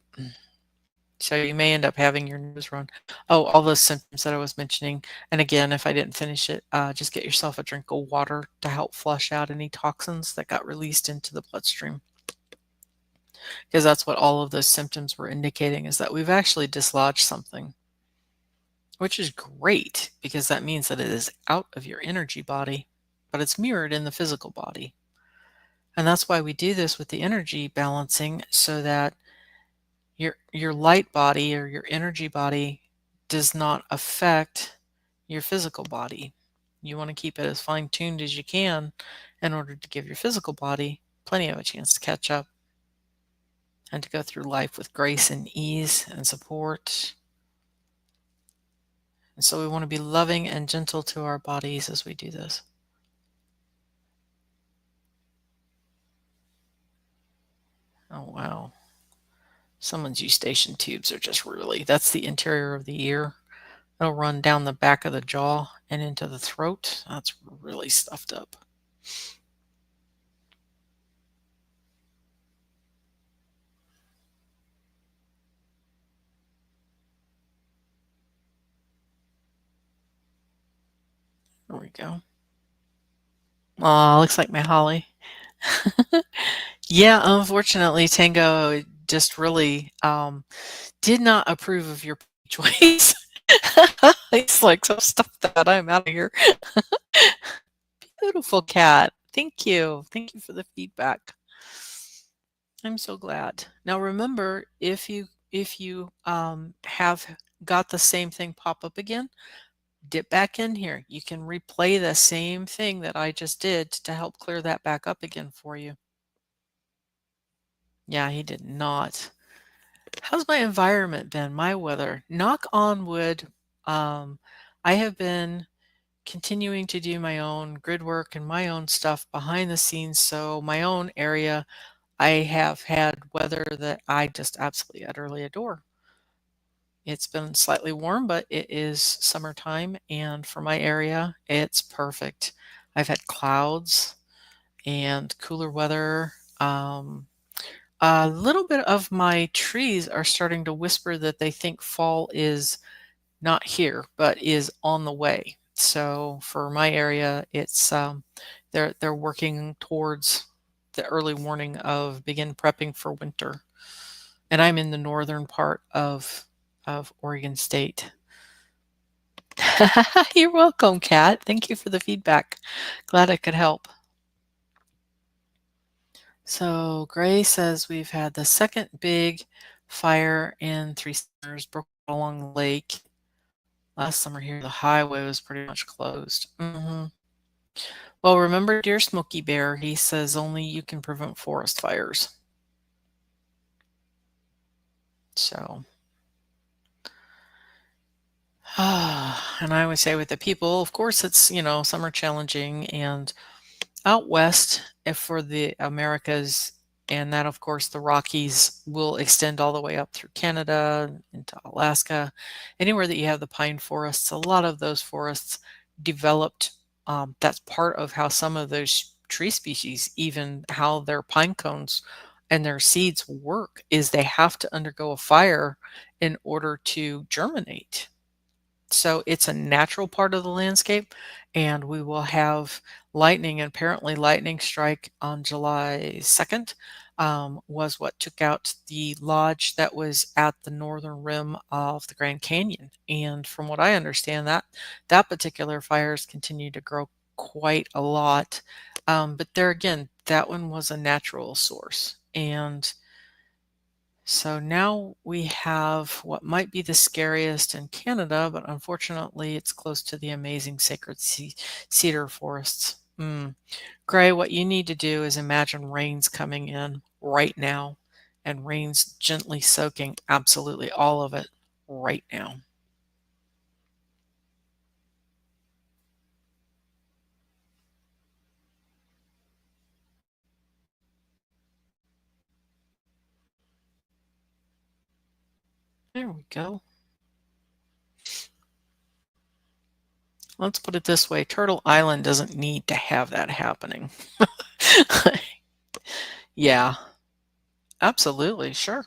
So you may end up having your nose run. Oh, all those symptoms that I was mentioning. And again, if I didn't finish it, just get yourself a drink of water to help flush out any toxins that got released into the bloodstream. Because that's what all of those symptoms were indicating, is that we've actually dislodged something. Which is great, because that means that it is out of your energy body, but it's mirrored in the physical body. And that's why we do this with the energy balancing, so that your light body or your energy body does not affect your physical body. You want to keep it as fine-tuned as you can in order to give your physical body plenty of a chance to catch up and to go through life with grace and ease and support. And so we want to be loving and gentle to our bodies as we do this. Oh, wow. Someone's eustachian tubes are just really, that's the interior of the ear. It'll run down the back of the jaw and into the throat. That's really stuffed up. There we go. Looks like my holly. Yeah, unfortunately, Tango just really did not approve of your choice. He's like, so stop that. I'm out of here. Beautiful cat. Thank you. Thank you for the feedback. I'm so glad. Now remember, if you have got the same thing pop up again, dip back in here. You can replay the same thing that I just did to help clear that back up again for you. Yeah, he did not. How's my environment been? My weather? Knock on wood. I have been continuing to do my own grid work and my own stuff behind the scenes. So my own area, I have had weather that I just absolutely utterly adore. It's been slightly warm, but it is summertime, and for my area, it's perfect. I've had clouds and cooler weather. A little bit of my trees are starting to whisper that they think fall is not here, but is on the way. So for my area, it's they're working towards the early warning of begin prepping for winter. And I'm in the northern part of Oregon State. You're welcome, Kat. Thank you for the feedback. Glad I could help. So Gray says we've had the second big fire in 3 summers, broke along the lake. Last summer here, the highway was pretty much closed. Well, remember dear Smokey Bear, he says only you can prevent forest fires. So, and I would say with the people, of course, it's, some are challenging, and out west, if for the Americas, and that, of course, the Rockies will extend all the way up through Canada into Alaska, anywhere that you have the pine forests, a lot of those forests developed. That's part of how some of those tree species, even how their pine cones and their seeds work, is they have to undergo a fire in order to germinate. So it's a natural part of the landscape, and we will have lightning. And apparently, lightning strike on July 2nd was what took out the lodge that was at the northern rim of the Grand Canyon. And from what I understand, that particular fires continue to grow quite a lot. But there again, that one was a natural source. And so now we have what might be the scariest in Canada, but unfortunately it's close to the amazing sacred cedar forests. Gray, what you need to do is imagine rains coming in right now and rains gently soaking absolutely all of it right now. There we go. Let's put it this way. Turtle Island doesn't need to have that happening. Yeah, absolutely. Sure.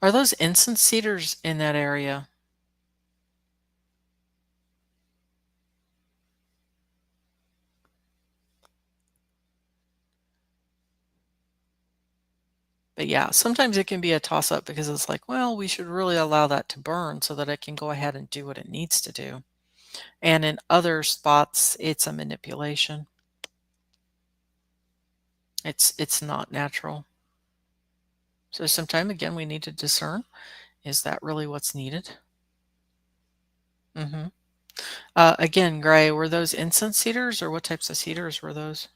Are those incense cedars in that area? But yeah, sometimes it can be a toss up because it's like, well, we should really allow that to burn so that it can go ahead and do what it needs to do. And in other spots, it's a manipulation. It's not natural. So sometime again, we need to discern, is that really what's needed? hmm Again, Gray, were those incense cedars or what types of cedars were those?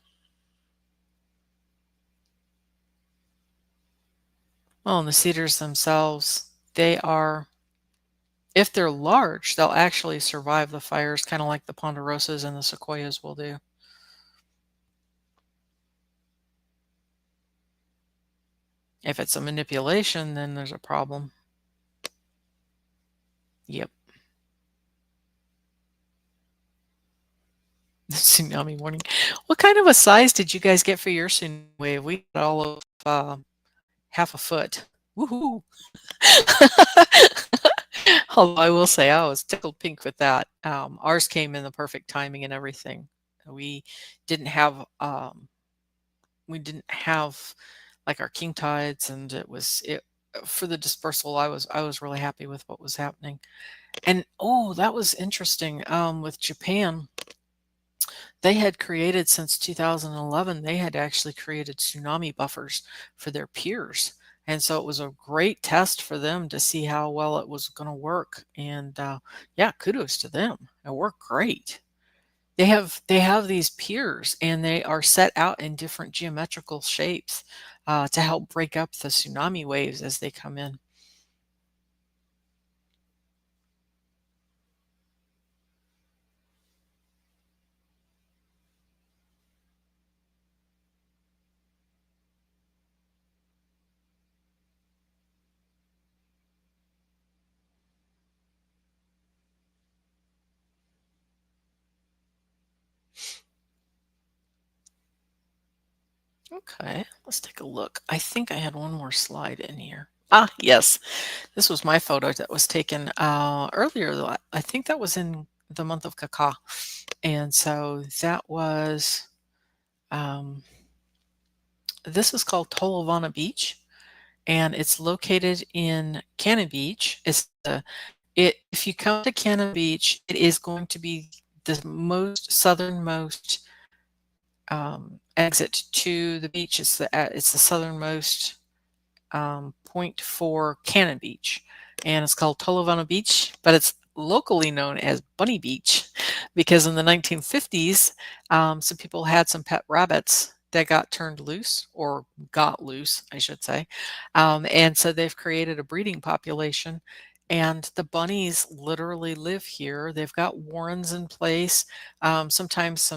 Well, and the cedars themselves, they are, if they're large, they'll actually survive the fires, kind of like the ponderosas and the sequoias will do. If it's a manipulation, then there's a problem. Yep. The tsunami warning. What kind of a size did you guys get for your tsunami wave? We got all of half a foot. Woohoo! Although I will say I was tickled pink with that. Ours came in the perfect timing and everything. We didn't have we didn't have like our king tides, and it for the dispersal. I was really happy with what was happening. And oh, that was interesting. With Japan, they had created since 2011. They had actually created tsunami buffers for their piers. And so it was a great test for them to see how well it was going to work. And yeah, kudos to them. It worked great. They have these piers, and they are set out in different geometrical shapes to help break up the tsunami waves as they come in. Okay, let's take a look. I think I had one more slide in here. Ah, yes. This was my photo that was taken earlier. I think that was in the month of Kaka. And so that was, um, this is called Tolovana Beach, and it's located in Cannon Beach. If you come to Cannon Beach, it is going to be the most southernmost exit to the beach. It's the southernmost point for Cannon Beach, and it's called Tolovana Beach, but it's locally known as Bunny Beach because in the 1950s, some people had some pet rabbits that got turned loose, or got loose, I should say. And so they've created a breeding population, and the bunnies literally live here. They've got warrens in place. Sometimes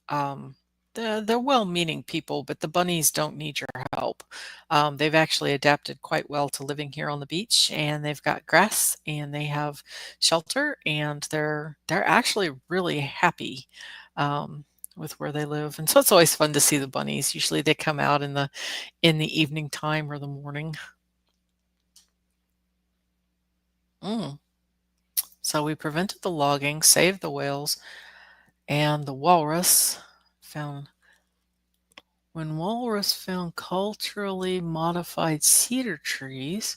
um, they're well-meaning people, but the bunnies don't need your help. They've actually adapted quite well to living here on the beach, and they've got grass and they have shelter, and they're actually really happy with where they live. And so it's always fun to see the bunnies. Usually they come out in the evening time or the morning. Mm. So we prevented the logging, saved the whales, and the walrus found when walrus found culturally modified cedar trees,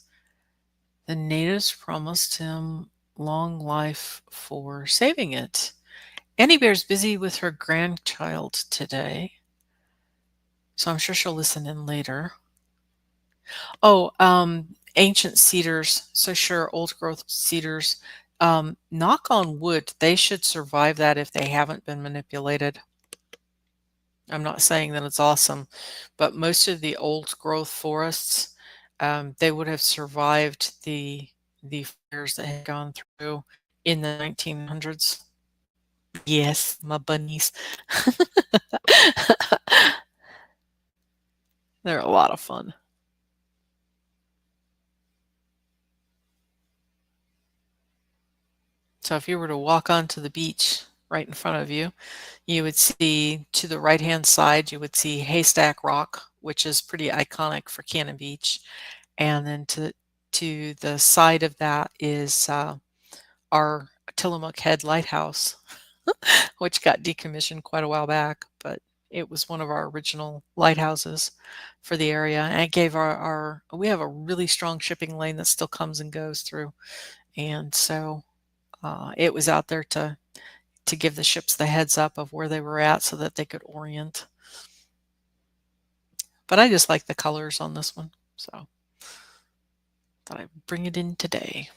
the natives promised him long life for saving it. Annie Bear's busy with her grandchild today, so I'm sure she'll listen in later. Oh, ancient cedars. So sure, old growth cedars. Knock on wood, they should survive that if they haven't been manipulated. I'm not saying that it's awesome, but most of the old growth forests, they would have survived the fires that had gone through in the 1900s. Yes, my bunnies. They're a lot of fun. So if you were to walk onto the beach right in front of you, you would see to the right-hand side, you would see Haystack Rock, which is pretty iconic for Cannon Beach. And then to the side of that is our Tillamook Head Lighthouse, which got decommissioned quite a while back, but it was one of our original lighthouses for the area. And it gave we have a really strong shipping lane that still comes and goes through. And so it was out there to give the ships the heads up of where they were at so that they could orient. But I just like the colors on this one, so thought I'd bring it in today.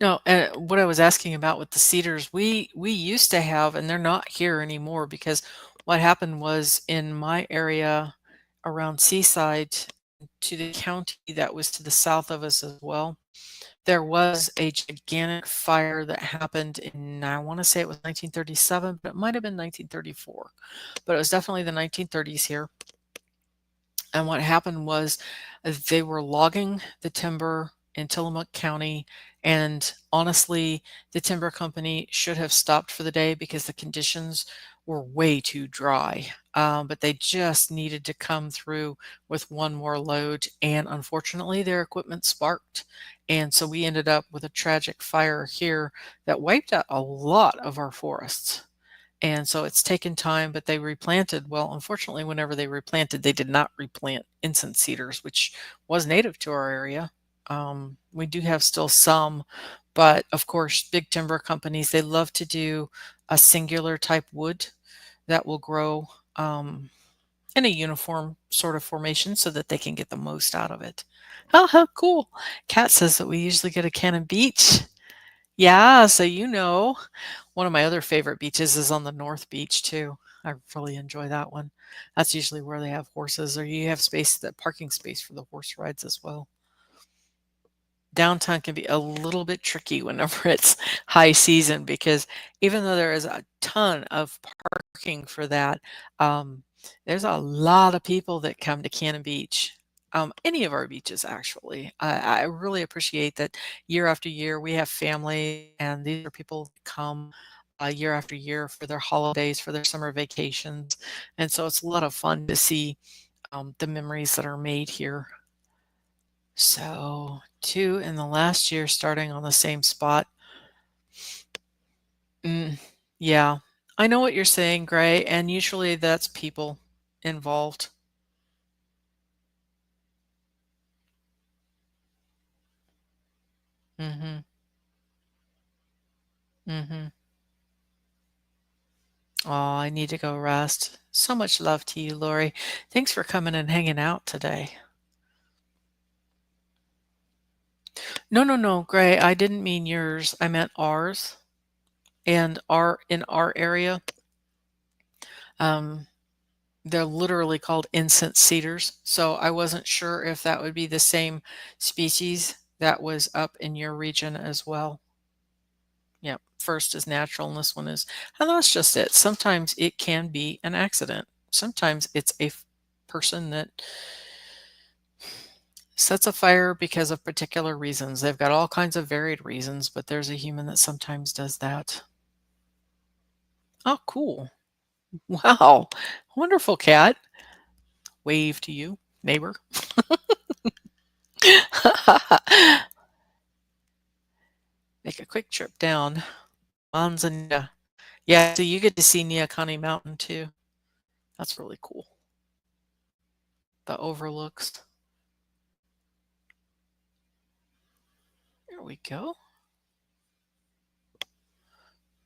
No, what I was asking about with the cedars, we used to have, and they're not here anymore because what happened was in my area around Seaside to the county that was to the south of us as well, there was a gigantic fire that happened in, I want to say it was 1937, but it might have been 1934, but it was definitely the 1930s here. And what happened was they were logging the timber in Tillamook County. And honestly, the timber company should have stopped for the day because the conditions were way too dry. But they just needed to come through with one more load. And unfortunately, their equipment sparked. And so we ended up with a tragic fire here that wiped out a lot of our forests. And so it's taken time, but they replanted. Well, unfortunately, whenever they replanted, they did not replant incense cedars, which was native to our area. We do have still some, but of course, big timber companies, they love to do a singular type wood that will grow in a uniform sort of formation so that they can get the most out of it. Oh, how cool. Kat says that we usually get a Cannon Beach. Yeah, so you know. One of my other favorite beaches is on the North Beach too. I really enjoy that one. That's usually where they have horses, or you have space, that parking space for the horse rides as well. Downtown can be a little bit tricky whenever it's high season because even though there is a ton of parking for that, um, there's a lot of people that come to Cannon Beach. Any of our beaches, actually. I really appreciate that year after year we have family, and these are people that come year after year for their holidays, for their summer vacations. And so it's a lot of fun to see the memories that are made here. So, 2 in the last year starting on the same spot. Mm, yeah. I know what you're saying, Gray, and usually that's people involved. Mhm. Mhm. Oh, I need to go rest. So much love to you, Lori. Thanks for coming and hanging out today. No, no, no, Gray, I didn't mean yours. I meant ours. And our in our area, um, they're literally called incense cedars. So I wasn't sure if that would be the same species that was up in your region as well. Yeah, first is natural, and this one is, and that's just it. Sometimes it can be an accident. Sometimes it's a person that sets a fire because of particular reasons. They've got all kinds of varied reasons, but there's a human that sometimes does that. Oh, cool. Wow. Wonderful, cat. Wave to you, neighbor. Make a quick trip down. Manzanita. Yeah, so you get to see Neocani Mountain too. That's really cool. The overlooks. There we go.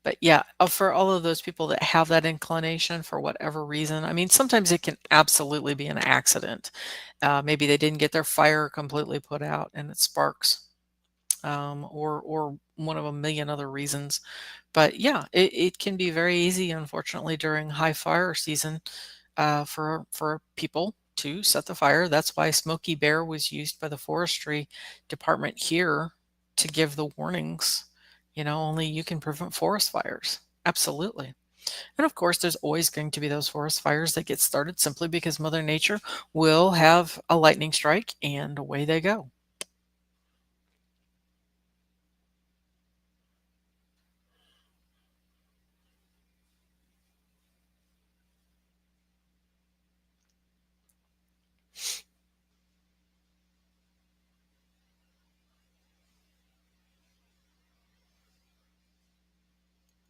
But yeah, for all of those people that have that inclination for whatever reason, I mean, sometimes it can absolutely be an accident. Maybe they didn't get their fire completely put out and it sparks, or one of a million other reasons. But yeah, it can be very easy, unfortunately, during high fire season, for people to set the fire. That's why Smoky Bear was used by the forestry department here to give the warnings. Only you can prevent forest fires. Absolutely. And of course, there's always going to be those forest fires that get started simply because Mother Nature will have a lightning strike and away they go.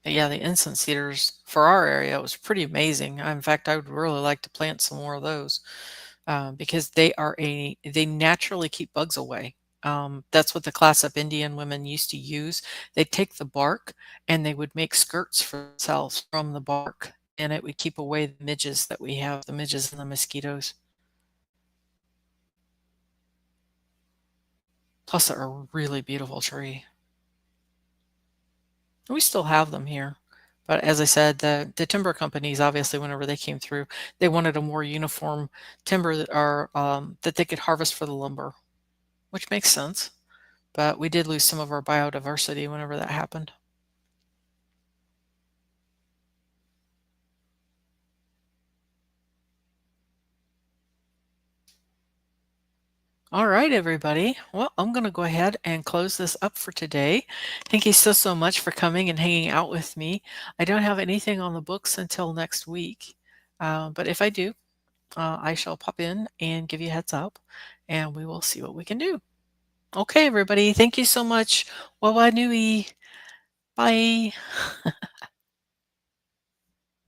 But yeah, the incense cedars for our area was pretty amazing. In fact, I would really like to plant some more of those, because they naturally keep bugs away. That's what the class up Indian women used to use. They'd take the bark and they would make skirts for themselves from the bark, and it would keep away the midges that we have, the midges and the mosquitoes. Plus, they're a really beautiful tree. We still have them here. But as I said, the timber companies, obviously, whenever they came through, they wanted a more uniform timber that they could harvest for the lumber, which makes sense. But we did lose some of our biodiversity whenever that happened. All right, everybody. Well, I'm going to go ahead and close this up for today. Thank you so much for coming and hanging out with me. I don't have anything on the books until next week, but if I do, I shall pop in and give you a heads up, and we will see what we can do. Okay, everybody. Thank you so much. Wawa nui. Bye.